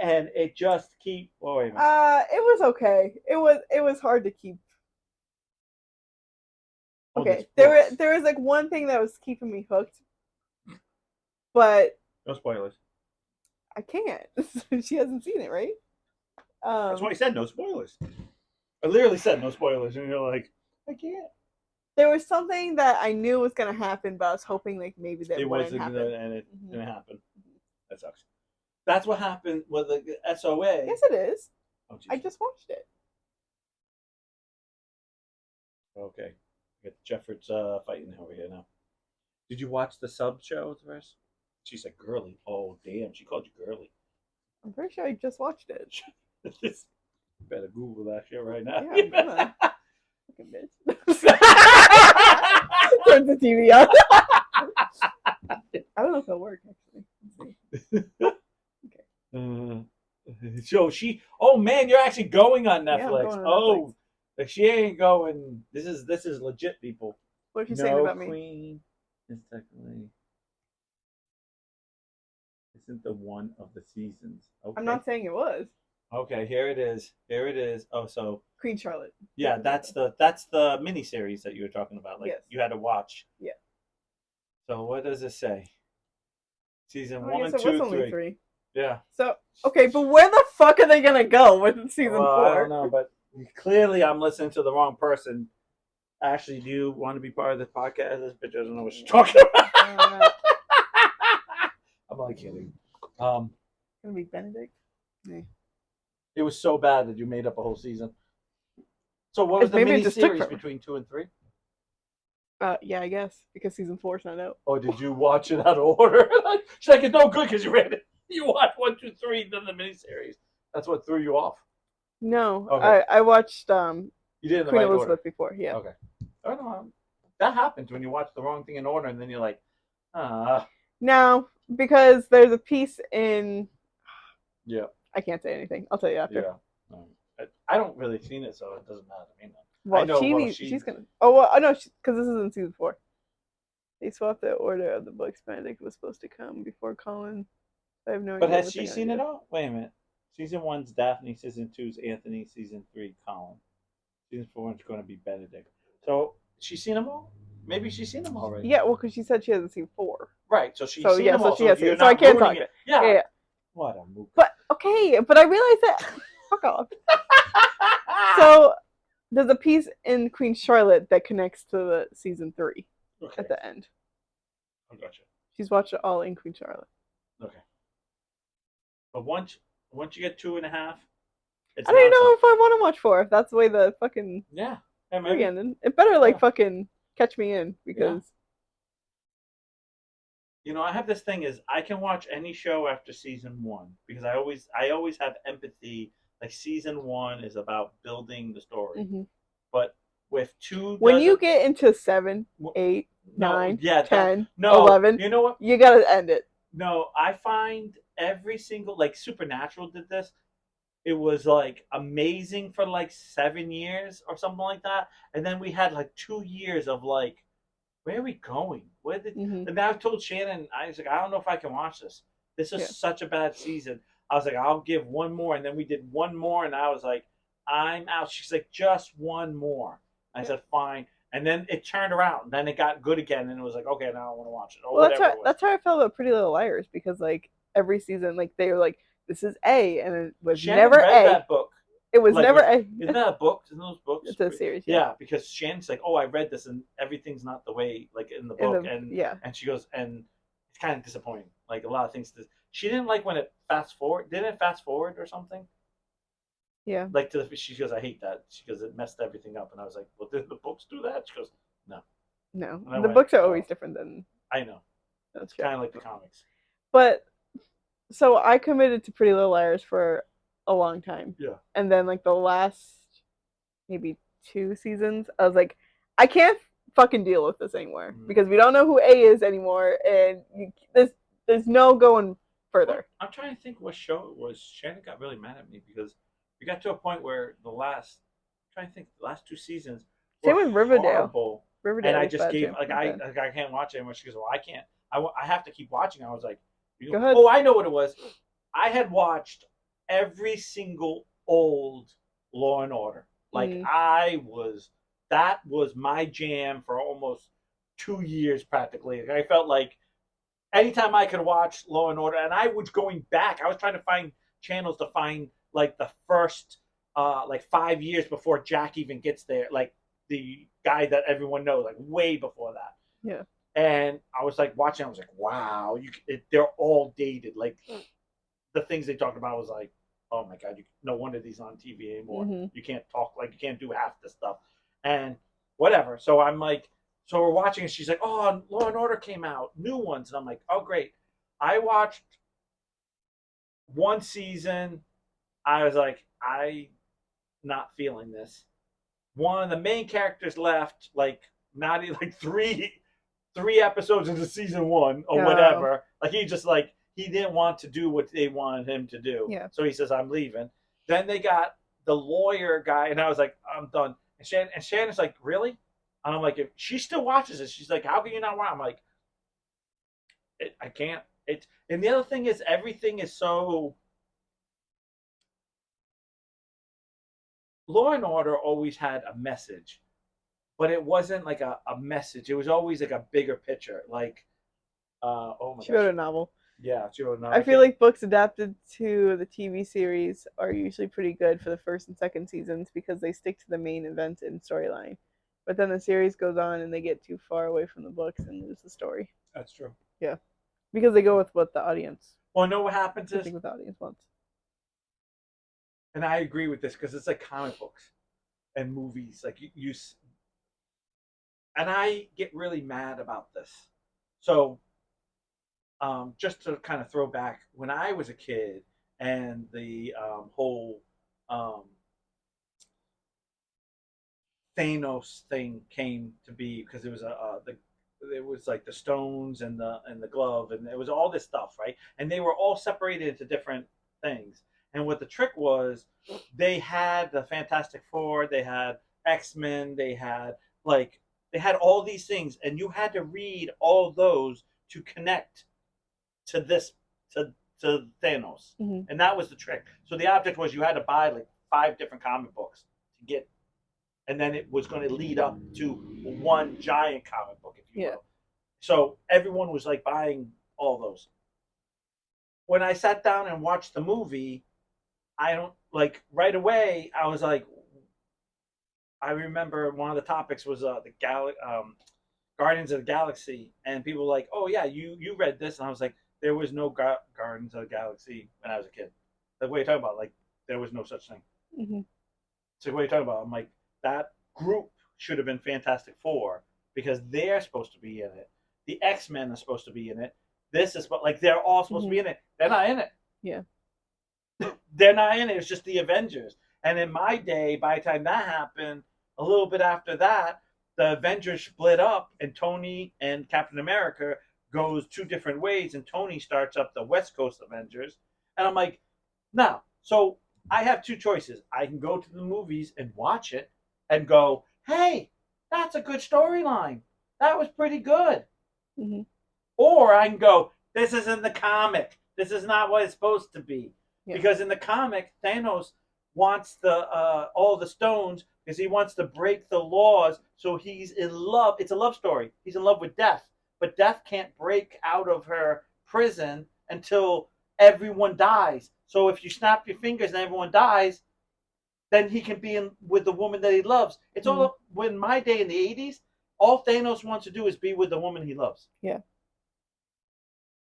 And it just keep it was okay. It was hard to keep. Okay. There was like one thing that was keeping me hooked. But no spoilers. I can't. She hasn't seen it, right? That's why I said no spoilers. I literally said no spoilers, and you're like, I can't. There was something that I knew was gonna happen, but I was hoping like maybe that it wouldn't happen, and it didn't happen. That sucks. That's what happened with the SOA. Yes, it is. Oh, I just watched it. Okay, we got Jeffords fighting over here now. Did you watch the sub show first? She said girly. Oh damn, she called you girly. I'm pretty sure I just watched it. Better Google that shit right now. Yeah, I'm gonna. Fucking bitch. Turn the TV on. I don't know if it'll work actually. Okay. So oh man, you're actually going on Netflix. Yeah, I'm going on Netflix. Like she ain't going. This is legit, people. What are you saying about me? Queen is technically isn't the one of the seasons. Okay. I'm not saying it was. Okay, here it is. Oh, so Queen Charlotte. Yeah, that's the miniseries that you were talking about. Like you had to watch. Yeah. So what does it say? Season 1 and 2, only 3. Yeah. So okay, but where the fuck are they gonna go with season 4? I don't know, but clearly I'm listening to the wrong person. Ashley, do you want to be part of this podcast? This bitch doesn't know what she's talking about. I'm only kidding. Gonna be Benedict. Yeah. It was so bad that you made up a whole season. So what was the mini-series between 2 and 3? Yeah, I guess because season 4 is not out. Oh, did you watch it out of order? She's like, it's no good because you read it. You watched 1, 2, 3, then the miniseries. That's what threw you off. No, okay. I watched you did in the Queen right Elizabeth order. before. Yeah. Okay. Oh, no, that happens when you watch the wrong thing in order, and then you're like, No, because there's a piece in. Yeah. I can't say anything. I'll tell you after. Yeah. I don't really seen it, so it doesn't matter to me. Well, she's gonna. Oh well, no, because this is in season 4. They swapped the order of the books. Benedict was supposed to come before Colin. I have no idea. But has she seen it all? Wait a minute. Season 1's Daphne. Season 2's Anthony. Season 3 Colin. Season 4 is going to be Benedict. So she's seen them all. Maybe she's seen them already. Yeah, well, because she said she hasn't seen 4. Right. So she's seen them all. So she has seen. So I can't talk it. Yeah. What a movie. But okay, but I realized that. Fuck off. So there's a piece in Queen Charlotte that connects to the season 3 at the end. I gotcha. She's watched it all in Queen Charlotte. Okay. But once you get 2.5, I don't even know if I want to watch 4. If that's the way the fucking ended. It better fucking catch me in because You know, I have this thing is I can watch any show after season one because I always have empathy. Like season one is about building the story, Hmm. but with two When you dozen, get into 7, 8, no, 9, yeah, that 10, no, 11, you know what? you gotta end it. No, I find every single like Supernatural did this. It was like amazing for like 7 years or something like that, and then we had like 2 years of like where are we going? Where did Hmm. and I told Shannon, I was like, I don't know if I can watch this. This is Yeah. such a bad season. I was like, I'll give one more, and then we did one more, and I was like, I'm out. She's like, just one more. I Yeah. said, fine. And then it turned around. Then it got good again, and it was like, okay, now I want to watch it or Well, whatever it was. that's how I felt about Pretty Little Liars because like every season, like they were like, this is A, and it was Shannon never read A. that book. It was Like, never A. isn't that a book? Isn't those books? It's a series, yeah. Yeah, because Shannon's like, oh, I read this, and everything's not the way like in the book, and Yeah. she goes, and it's kind of disappointing. Like a lot of things. She didn't like when it fast forward. Didn't it fast forward or something? Yeah. Like to the, she goes, I hate that. She goes, it messed everything up, and I was like, well, did the books do that? She goes, no. No, And I the went, books are oh, always different than I know. the It's show. kind of like the comics. But so I committed to Pretty Little Liars for a long time. Yeah. And then like the last maybe 2 seasons, I was like, I can't fucking deal with this anymore because we don't know who A is anymore, and there's no going further. Well, I'm trying to think what show it was. Shannon got really mad at me because we got to a point where I'm trying to think, the last 2 seasons were Same with Riverdale. horrible. Riverdale And I was just bad gave too. I can't watch it anymore. She goes, well, I can't. I have to keep watching. I was like, Go ahead. oh, I know what it was. I had watched every single old Law and Order. Like that was my jam for almost 2 years practically. I felt like anytime I could watch Law and Order, and I was going back. I was trying to find channels to find like the first like 5 years before Jack even gets there, like the guy that everyone knows, like way before that. Yeah. And I was like watching. I was like, wow, they're all dated. Like the things they talked about was like, oh my god, no wonder these on TV anymore. Mm-hmm. You can't talk like you can't do half the stuff, and whatever. So I'm like, so we're watching, and she's like, oh, Law and Order came out, new ones, and I'm like, oh great. I watched one season. I was like, I not feeling this. One of the main characters left, like not like three episodes into season one or whatever. Like he just like he didn't want to do what they wanted him to do. Yeah. So he says, I'm leaving. Then they got the lawyer guy, and I was like, I'm done. And Shannon's like, really? And I'm like, if she still watches it, she's like, how can you not watch? I'm like, I can't. And the other thing is, everything is so. Law and Order always had a message, but it wasn't like a message. It was always like a bigger picture. Like, oh my She wrote gosh. a novel. Yeah, she wrote a I feel like books adapted to the TV series are usually pretty good for the first and second seasons because they stick to the main event and storyline. But then the series goes on and they get too far away from the books and lose the story. That's true. Yeah. Because they go with what the audience. Well, know what happens I is, think what the audience wants. and I agree with this because it's like comic books and movies. Like and I get really mad about this. So, just to kind of throw back, when I was a kid and the whole um, Thanos thing came to be because it was it was like the stones and the glove and it was all this stuff, right? And they were all separated into different things. And what the trick was, they had the Fantastic Four, they had X-Men, they had all these things, and you had to read all those to connect to this to Thanos, and that was the trick. So the object was you had to buy like 5 different comic books to get, and then it was going to lead up to one giant comic book, if you will. So everyone was like buying all those. When I sat down and watched the movie, I don't like right away. I was like, I remember one of the topics was Guardians of the Galaxy, and people were like, "Oh yeah, you read this," and I was like, "There was no Guardians of the Galaxy when I was a kid." Like, what are you talking about? Like, there was no such thing. Mm-hmm. So what are you talking about? I'm like, that group should have been Fantastic Four because they're supposed to be in it. The X-Men are supposed to be in it. this is what, like, they're all supposed to be in it. They're not in it. Yeah. They're not in it. It's just the Avengers. And in my day, by the time that happened, a little bit after that, the Avengers split up, and Tony and Captain America goes two different ways, and Tony starts up the West Coast Avengers. And I'm like, no. So I have two choices. I can go to the movies and watch it and go, hey, that's a good storyline. That was pretty good. Mm-hmm. Or I can go, this isn't the comic. This is not what it's supposed to be. Yeah. Because in the comic, Thanos wants the all the stones because he wants to break the laws. So he's in love. It's a love story. He's in love with Death, but Death can't break out of her prison until everyone dies. So if you snap your fingers and everyone dies, then he can be in with the woman that he loves. It's all when my day in the 80s, all Thanos wants to do is be with the woman he loves. Yeah.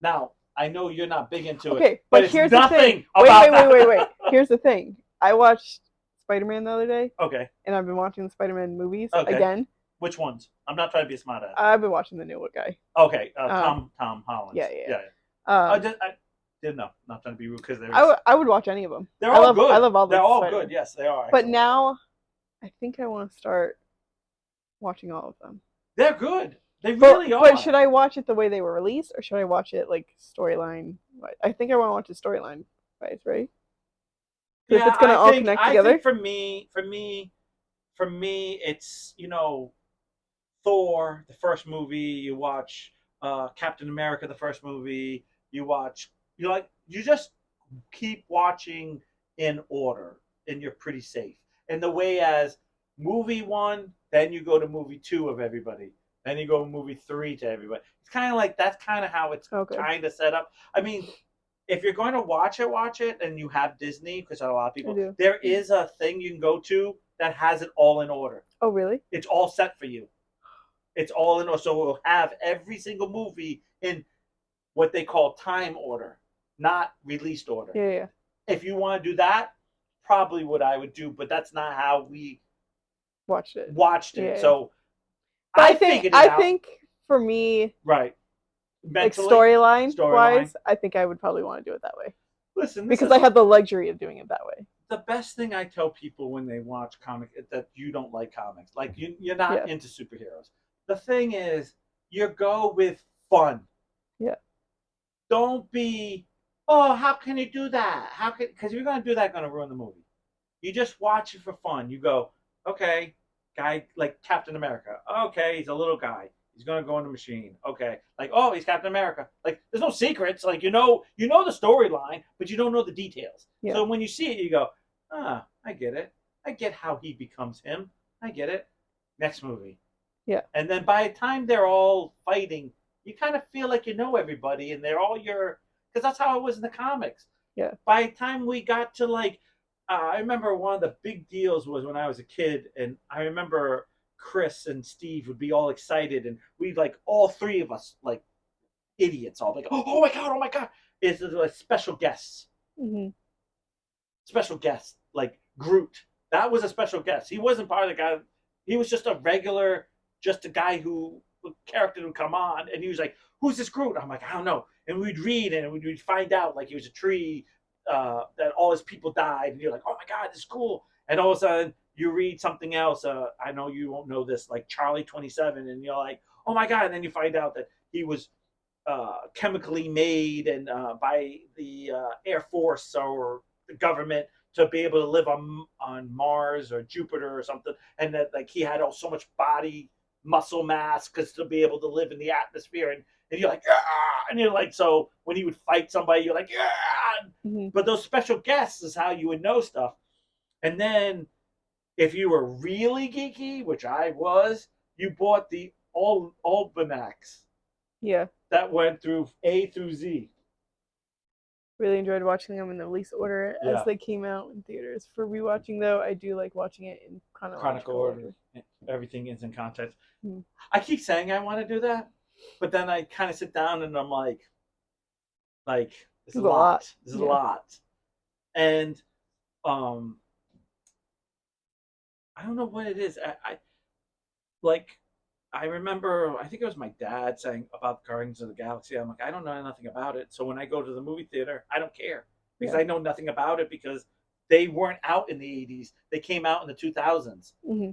Now, I know you're not big into it. Okay, but here's the thing. Wait. Here's the thing. I watched Spider-Man the other day. Okay. And I've been watching the Spider-Man movies again. Which ones? I'm not trying to be a smart ass. I've been watching the new guy. Okay, Tom Holland. Yeah. I didn't know. Not trying to be rude because I would watch any of them. They're all good. I love all. They're all good. Yes, they are. But now, I think I want to start watching all of them. They're good. They really are. But should I watch it the way they were released, or should I watch it like storyline? I think I want to watch the storyline wise, right? Yeah, it's gonna all connect together. I think for me, it's Thor, the first movie. You watch Captain America, the first movie. You just keep watching in order, and you're pretty safe. And the way as movie 1, then you go to movie 2 of everybody. Then you go to movie 3 to everybody. It's kind of like that's kind of how it's kind of set up. I mean, if you're going to watch it, and you have Disney, because a lot of people, there is a thing you can go to that has it all in order. Oh, really? It's all set for you. It's all in order. So we'll have every single movie in what they call time order, not released order. Yeah. If you want to do that, probably what I would do, but that's not how we watched it. Yeah. So I think for me, right, mentally, like storyline wise, I think I would probably want to do it that way. Listen, because I have the luxury of doing it that way. The best thing I tell people when they watch comics is that you don't like comics. Like you're not into superheroes. The thing is, you go with fun. Yeah. Don't be, oh, how can you do that? Because if you're going to do that, going to ruin the movie. You just watch it for fun. You go, okay, guy like Captain America. Okay, he's a little guy. He's going to go in the machine. Okay, like, oh, he's Captain America. Like, there's no secrets. Like, you know the storyline, but you don't know the details. Yeah. So when you see it, you go, I get it. I get how he becomes him. I get it. Next movie. Yeah. And then by the time they're all fighting, you kind of feel like you know everybody, and they're all because that's how it was in the comics. Yeah. By the time we got to I remember one of the big deals was when I was a kid, and I remember Chris and Steve would be all excited, and we'd all three of us idiots, all oh my god, is like special guests. Mm-hmm. Special guest like Groot. That was a special guest. He wasn't part of the guy. He was just a regular, just a guy who character would come on, and he was like, "Who's this Groot?" I'm like, "I don't know." And we'd read, and we'd find out he was a tree that all his people died, and you're like, "Oh my god, this is cool." And all of a sudden, you read something else. I know you won't know this, like Charlie 27, and you're like, "Oh my god!" And then you find out that he was chemically made and by the Air Force or the government to be able to live on Mars or Jupiter or something, and that he had so much body muscle mass because to be able to live in the atmosphere, and you're like, yeah! And you're like, so when he would fight somebody, you're like, yeah! Mm-hmm. But those special guests is how you would know stuff. And then if you were really geeky, which I was, you bought the almanacs. Yeah. That went through A through Z. Really enjoyed watching them in the release order as they came out in theaters. For rewatching, though, I do like watching it in chronological order. Everything is in context. Mm-hmm. I keep saying I want to do that, but then I kind of sit down and I'm like, this is a lot. This is a lot. And I don't know what it is. I remember, I think it was my dad saying about Guardians of the Galaxy. I'm like, I don't know nothing about it. So when I go to the movie theater, I don't care because Yeah. I know nothing about it because they weren't out in the 80s. They came out in the 2000s. Hmm.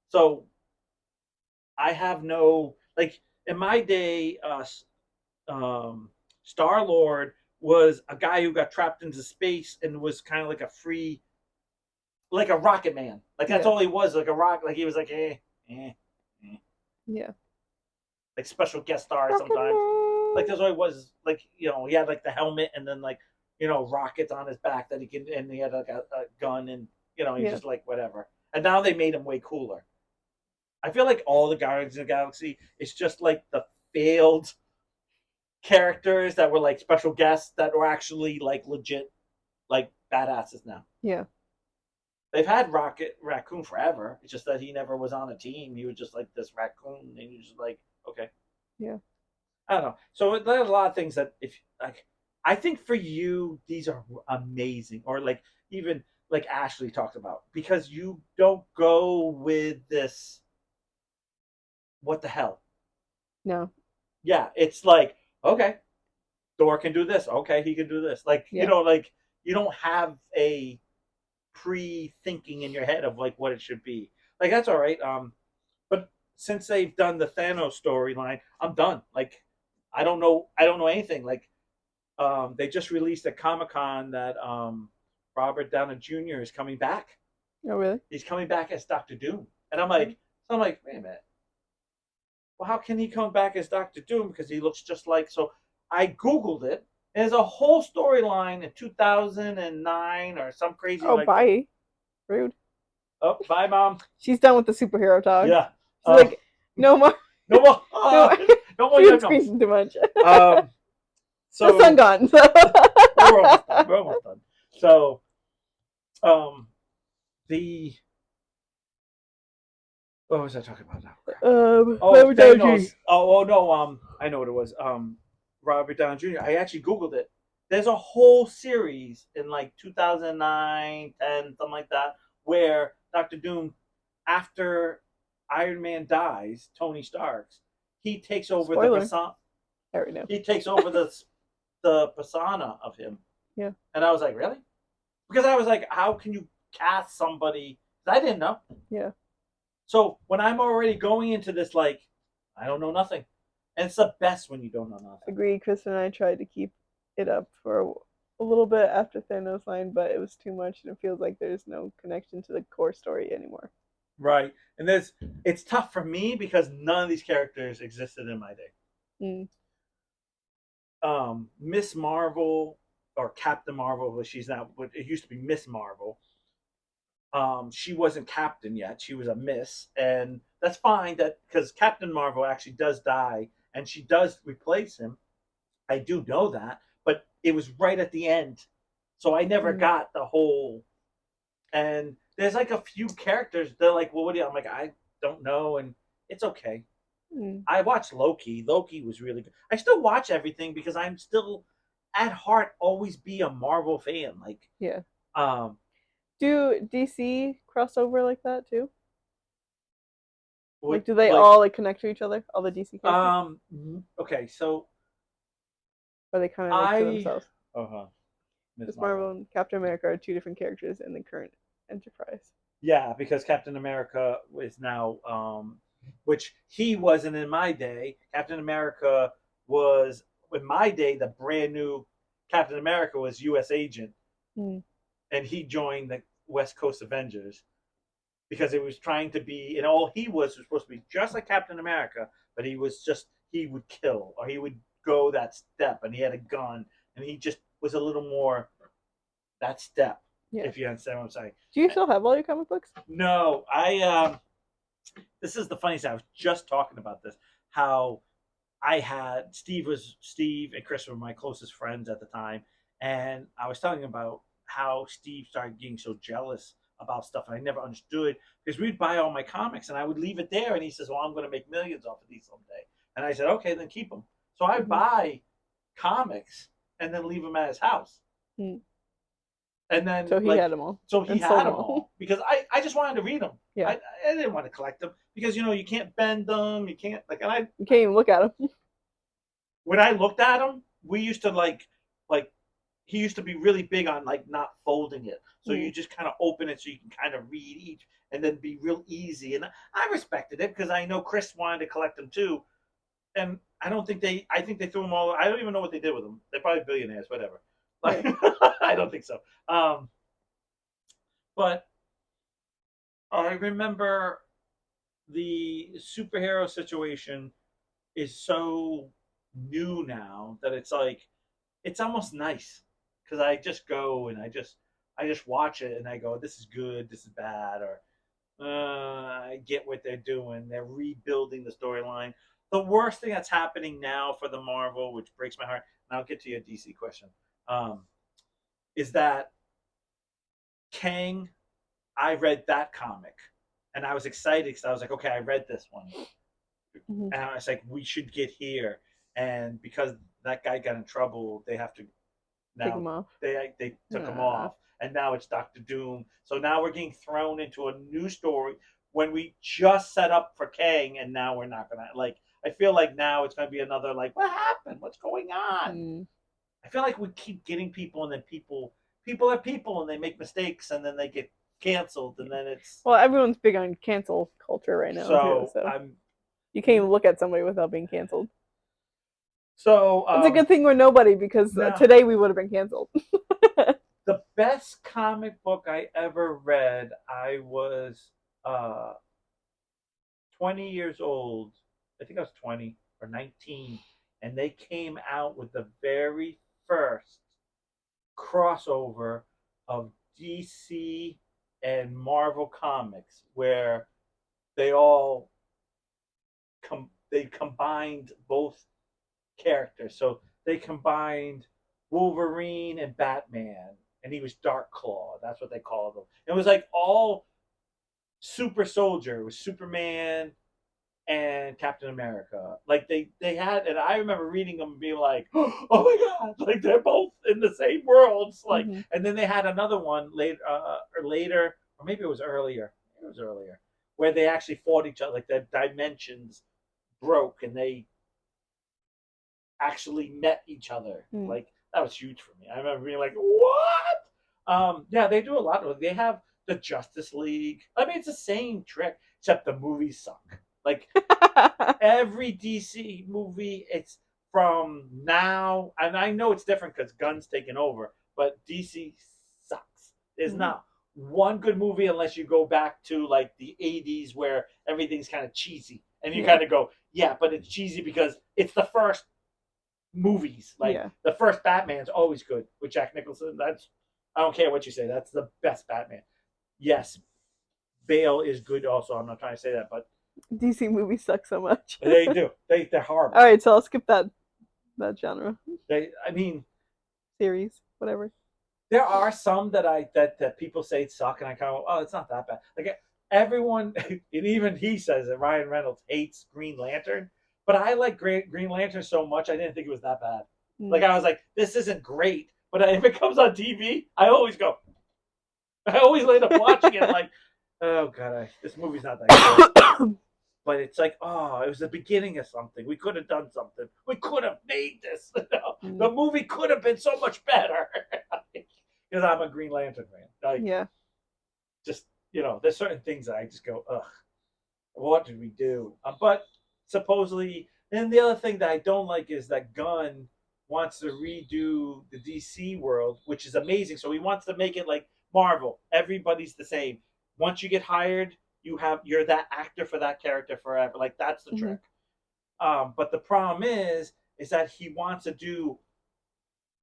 So I have no, like, in my day, um, Star Lord was a guy who got trapped into space and was kind of like a free, like a rocket man. Like, that's Yeah. all he was, like a rock. Like, he was like, eh. Yeah. Like special guest star Rocket sometimes. Like Man. that's all he was. Like he had like the helmet and then like rockets on his back that he can, and he had like a gun and he Yeah. just like whatever. And now they made him way cooler. I feel like all the Guardians of the Galaxy is just like the failed characters that were like special guests that were actually like legit like badasses now. Yeah. They've had Rocket Raccoon forever. It's just that he never was on a team. He was just like this raccoon, and you're just like, okay. Yeah. I don't know. So there's a lot of things that if like I think for you these are amazing, or like even like Ashley talked about because you don't go with this. What the hell? No. Yeah, it's like okay, Thor can do this. Okay, he can do this. Like Yeah. like you don't have a pre-thinking in your head of like what it should be. Like that's all right. But since they've done the Thanos storyline, I'm done. Like I don't know anything. Like they just released at Comic Con that Robert Downey Jr. is coming back. Oh, really? He's coming back as Doctor Doom, and Okay. I'm like, wait a minute. Well, how can he come back as Doctor Doom because he looks just like? So I googled it. There's a whole storyline in 2009 or some crazy Oh, like. bye. Rude. Oh, bye, mom. She's done with the superhero talk. Yeah. She's like, no more. No more. No more. No more Food yum yums. screen's too much. Um. The sun So gone. So. we're almost done. We're almost done. So um the what was I talking about now? Oh, Robert Downey. Thanos. Oh no. I know what it was. Robert Downey Jr. I actually googled it. There's a whole series in like 2009, 10, something like that, where Doctor Doom, after Iron Man dies, Tony Stark's, he takes over the Spoiler. persona. I already know. He takes over the persona of him, Yeah. and I was like, really? Because I was like, how can you cast somebody? I didn't know. Yeah. So when I'm already going into this, like, I don't know nothing. And it's the best when you don't know nothing. Agree. Chris and I tried to keep it up for a little bit after Thanos line, but it was too much, and it feels like there's no connection to the core story anymore. Right. And it's tough for me because none of these characters existed in my day. Mm. Miss Marvel or Captain Marvel, but she's not. But it used to be Miss Marvel. She wasn't Captain yet; she was a Miss, and that's fine. That because Captain Marvel actually does die, and she does replace him. I do know that, but it was right at the end, so I never Mm. got the whole. And there's like a few characters. They're like, "Well, what do you?" I'm like, "I don't know," and it's okay. Mm. I watched Loki. Loki was really good. I still watch everything because I'm still, at heart, always be a Marvel fan. Like, Yeah. um, Do DC cross over like that too? Like, what do they like all like connect to each other? All the DC characters, okay, so or are they kind of like to I themselves? Miss Miss Marvel Marvel. and Captain America are two different characters in the current Enterprise. Yeah, because Captain America is now, which he wasn't in my day. Captain America was in my day. The brand new Captain America was U.S. agent, Mm. and he joined the West Coast Avengers because it was trying to be, and all he was supposed to be just like Captain America, but he would kill or he would go that step, and he had a gun, and he just was a little more that step. Yeah. If you understand what I'm saying. Do you still have all your comic books? No, I this is the funniest. I was just talking about this. How I had Steve and Chris were my closest friends at the time, and I was telling him about how Steve started getting so jealous about stuff, and I never understood because we'd buy all my comics and I would leave it there, and he says, "Well, I'm going to make millions off of these someday," and I said, "Okay, then keep them." So I Mm-hmm. buy comics and then leave them at his house. Mm. And then So he like had them all so he and sold had them them all. all because I just wanted to read them. Yeah, I didn't want to collect them because you can't bend them, you can't like and you can't even look at them. when I looked at him, we used to like he used to be really big on like not folding it. So you Mm. just kind of open it so you can kind of read each and then be real easy. And I respected it because I know Chris wanted to collect them too. And I don't think I think they threw them all. I don't even know what they did with them. They're probably billionaires, whatever. Yeah. Like, I don't think so. But I remember the superhero situation is so new now that it's like it's almost nice because I just go and I just watch it and I go, this is good, this is bad, or I get what they're doing. They're rebuilding the storyline. The worst thing that's happening now for the Marvel, which breaks my heart, and I'll get to your DC question, um, is that Kang. I read that comic, and I was excited because I was like, okay, I read this one, Mm-hmm. and I was like, we should get here, and because that guy got in trouble, they have to Take now them off. they took him off, and now it's Doctor Doom. So now we're getting thrown into a new story when we just set up for Kang, and now we're not gonna like. I feel like now it's gonna be another like, what happened? What's going on? Mm. I feel like we keep getting people, and then people are people, and they make mistakes, and then they get canceled, and then it's Well, everyone's big on cancel culture right now too, so so I'm you can't even look at somebody without being canceled. so It's a good thing we're nobody because now today we would have been canceled. the best comic book I ever read, I was uh 20 years old. I think I was 20 or 19, and they came out with the very first crossover of DC and Marvel comics where they all they combined both characters. So they combined Wolverine and Batman, and he was Dark Claw. That's what they called him. It was like all super soldier. It was Superman and Captain America. Like they had, and I remember reading them and being like, "Oh my god!" Like they're both in the same worlds. Like, Mm-hmm. and then they had another one later, or maybe it was earlier. It was earlier, where they actually fought each other. Like the dimensions broke, and they actually met each other. Mm. Like that was huge for me. I remember being like, "What?" Yeah, they do a lot of. They have the Justice League. I mean, it's the same trick, except the movies suck. Like every DC movie, it's from now, and I know it's different because Gunn's taken over, but DC sucks. There's Mm. not one good movie unless you go back to like the 80s where everything's kind of cheesy. And you Yeah. kind of go, yeah, but it's cheesy because it's the first movies. Like Yeah. the first Batman's always good with Jack Nicholson. That's I don't care what you say. That's the best Batman. Yes, Bale is good also. I'm not trying to say that, but DC movies suck so much. they do. They're horrible. All right, so I'll skip that genre I mean, series, whatever. there are some that people say suck, and I kind of oh, it's not that bad. Like everyone, and even he says that Ryan Reynolds hates Green Lantern, but I like Green Lantern so much I didn't think it was that bad. Like Mm. I was like, this isn't great, but if it comes on TV, I always go. I always end up watching it like, oh god, this movie's not that good. But it's like, oh, it was the beginning of something. We could have done something. We could have made this. Mm. The movie could have been so much better. Because I'm a Green Lantern fan. Like, Yeah. just there's certain things that I just go, ugh, what did we do? But supposedly, and the other thing that I don't like is that Gunn wants to redo the DC world, which is amazing. So he wants to make it like Marvel. Everybody's the same. Once you get hired, you're that actor for that character forever. Like that's the Mm-hmm. trick. But the problem is that he wants to do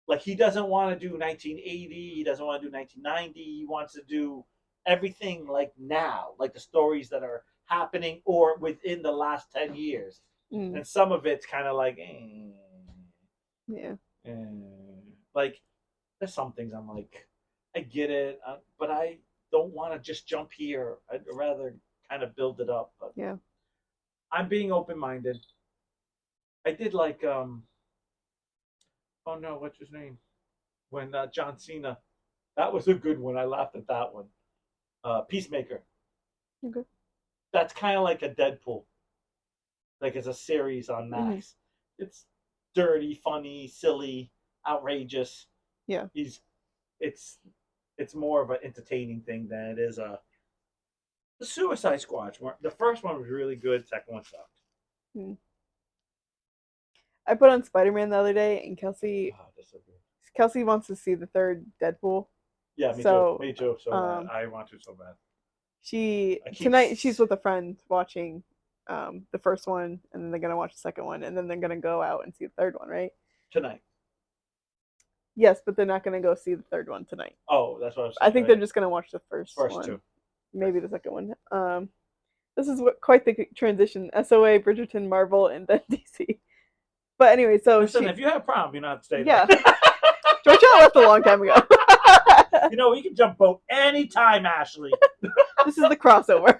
like he doesn't want to do 1980. He doesn't want to do 1990. He wants to do everything like now, like the stories that are happening or within the last 10 years. Mm. And some of it's kind of like, Yeah. like there's some things I'm like, I get it, but I don't want to just jump here. I'd rather kind of build it up. But Yeah. I'm being open minded. I did like oh no, what's his name? When John Cena That was a good one. I laughed at that one. Peacemaker. Okay. That's kind of like a Deadpool. Like it's a series on Mm-hmm. Max. It's dirty, funny, silly, outrageous. Yeah. He's it's it's more of an entertaining thing than it is a the Suicide Squad. The first one was really good. Second one sucked. Mm. I put on Spider-Man the other day, and Kelsey Oh, that's so good. Kelsey wants to see the third Deadpool. Yeah, me too. So Me too. So bad. um, I want to so bad. she I keep tonight she's with a friend watching the first one, and then they're gonna watch the second one, and then they're gonna go out and see the third one, right? tonight. Yes, but they're not gonna go see the third one tonight. Oh, that's what I was I saying. think Right? they're just gonna watch the first one, Two. maybe the second one. This is quite the transition: SOA, Bridgerton, Marvel, and then DC. But anyway, so Listen, if you have a problem, you don't have to stay yeah. there. Georgia left a long time ago. You know, you can jump boat anytime, Ashley. This is the crossover.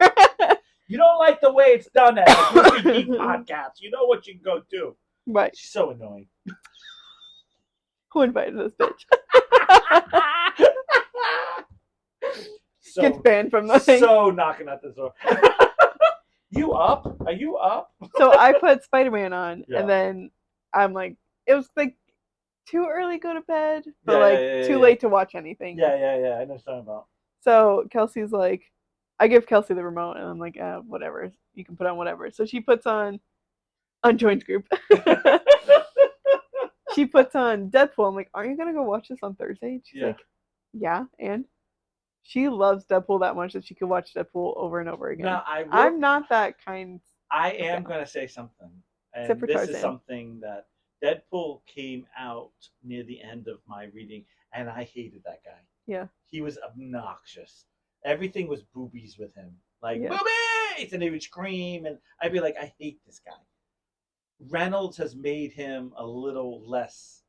You don't like the way it's done at the Goofy Geek podcast. You know what you can go do. Right. She's so annoying. Who invited this bitch? So, Gets banned from the thing. So knocking at the door. You up? Are you up? So I put Spider-Man on, Yeah. and then I'm like, it was like too early to go to bed, but Yeah, like yeah, too yeah. late to watch anything. Yeah. I know what you're talking about. So Kelsey's like, I give Kelsey the remote, and I'm like, whatever, you can put on whatever. So she puts on Unjoined Group. She puts on Deadpool. I'm like, aren't you gonna go watch this on Thursday? She's like, yeah, and she loves Deadpool that much that she could watch Deadpool over and over again. Now, I'm not that kind. I am going to say something. And this is something that Deadpool came out near the end of my reading, and I hated that guy. Yeah. He was obnoxious. Everything was boobies with him. Like, boobies! And he would scream, and I'd be like, I hate this guy. Reynolds has made him a little less.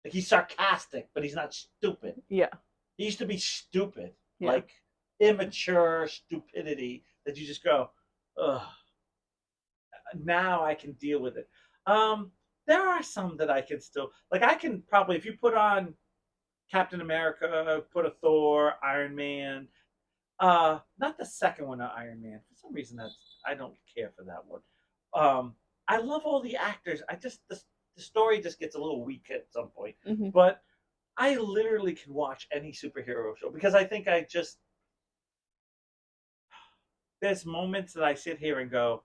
Like, he's sarcastic, but he's not stupid. Yeah. He used to be stupid. Yeah. Like, immature stupidity that you just go, ugh. Now I can deal with it. There are some that I can still like. I can probably, if you put on Captain America, put a Thor, Iron Man. Not the second one of Iron Man. For some reason, I don't care for that one. I love all the actors. I just the story just gets a little weak at some point. Mm-hmm. But I literally can watch any superhero show because I think there's moments that I sit here and go,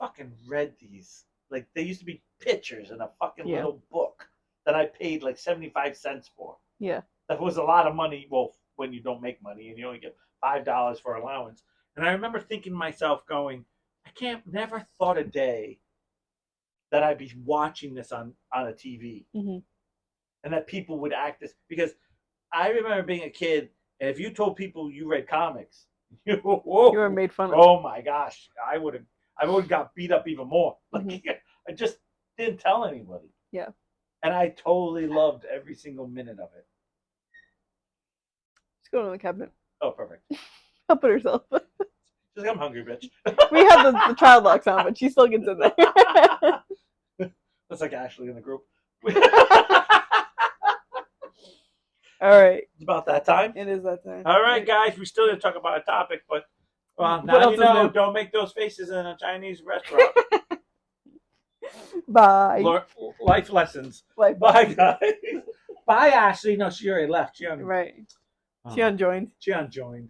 I fucking read these. Like, they used to be pictures in a fucking little book that I paid like 75 cents for. Yeah. That was a lot of money. Well, when you don't make money and you only get $5 for allowance. And I remember thinking to myself, going, never thought a day that I'd be watching this on a TV. Mm-hmm. And that people would act this. Because I remember being a kid, and if you told people you read comics, you were made fun of. Oh my gosh, I would have got beat up even more. Like, I just didn't tell anybody. Yeah. And I totally loved every single minute of it. Just go to the cabinet. Oh, perfect. Help it herself. She's like, I'm hungry, bitch. We have the child locks on, but she still gets in there. That's like Ashley in the group. All right. It's about that time. It is that time. All right, guys. We still didn't talk about a topic, but now you know. Don't make those faces in a Chinese restaurant. Bye. Life lessons. Bye, guys. Bye, Ashley. No, she already left. Right. She unjoined. She unjoined.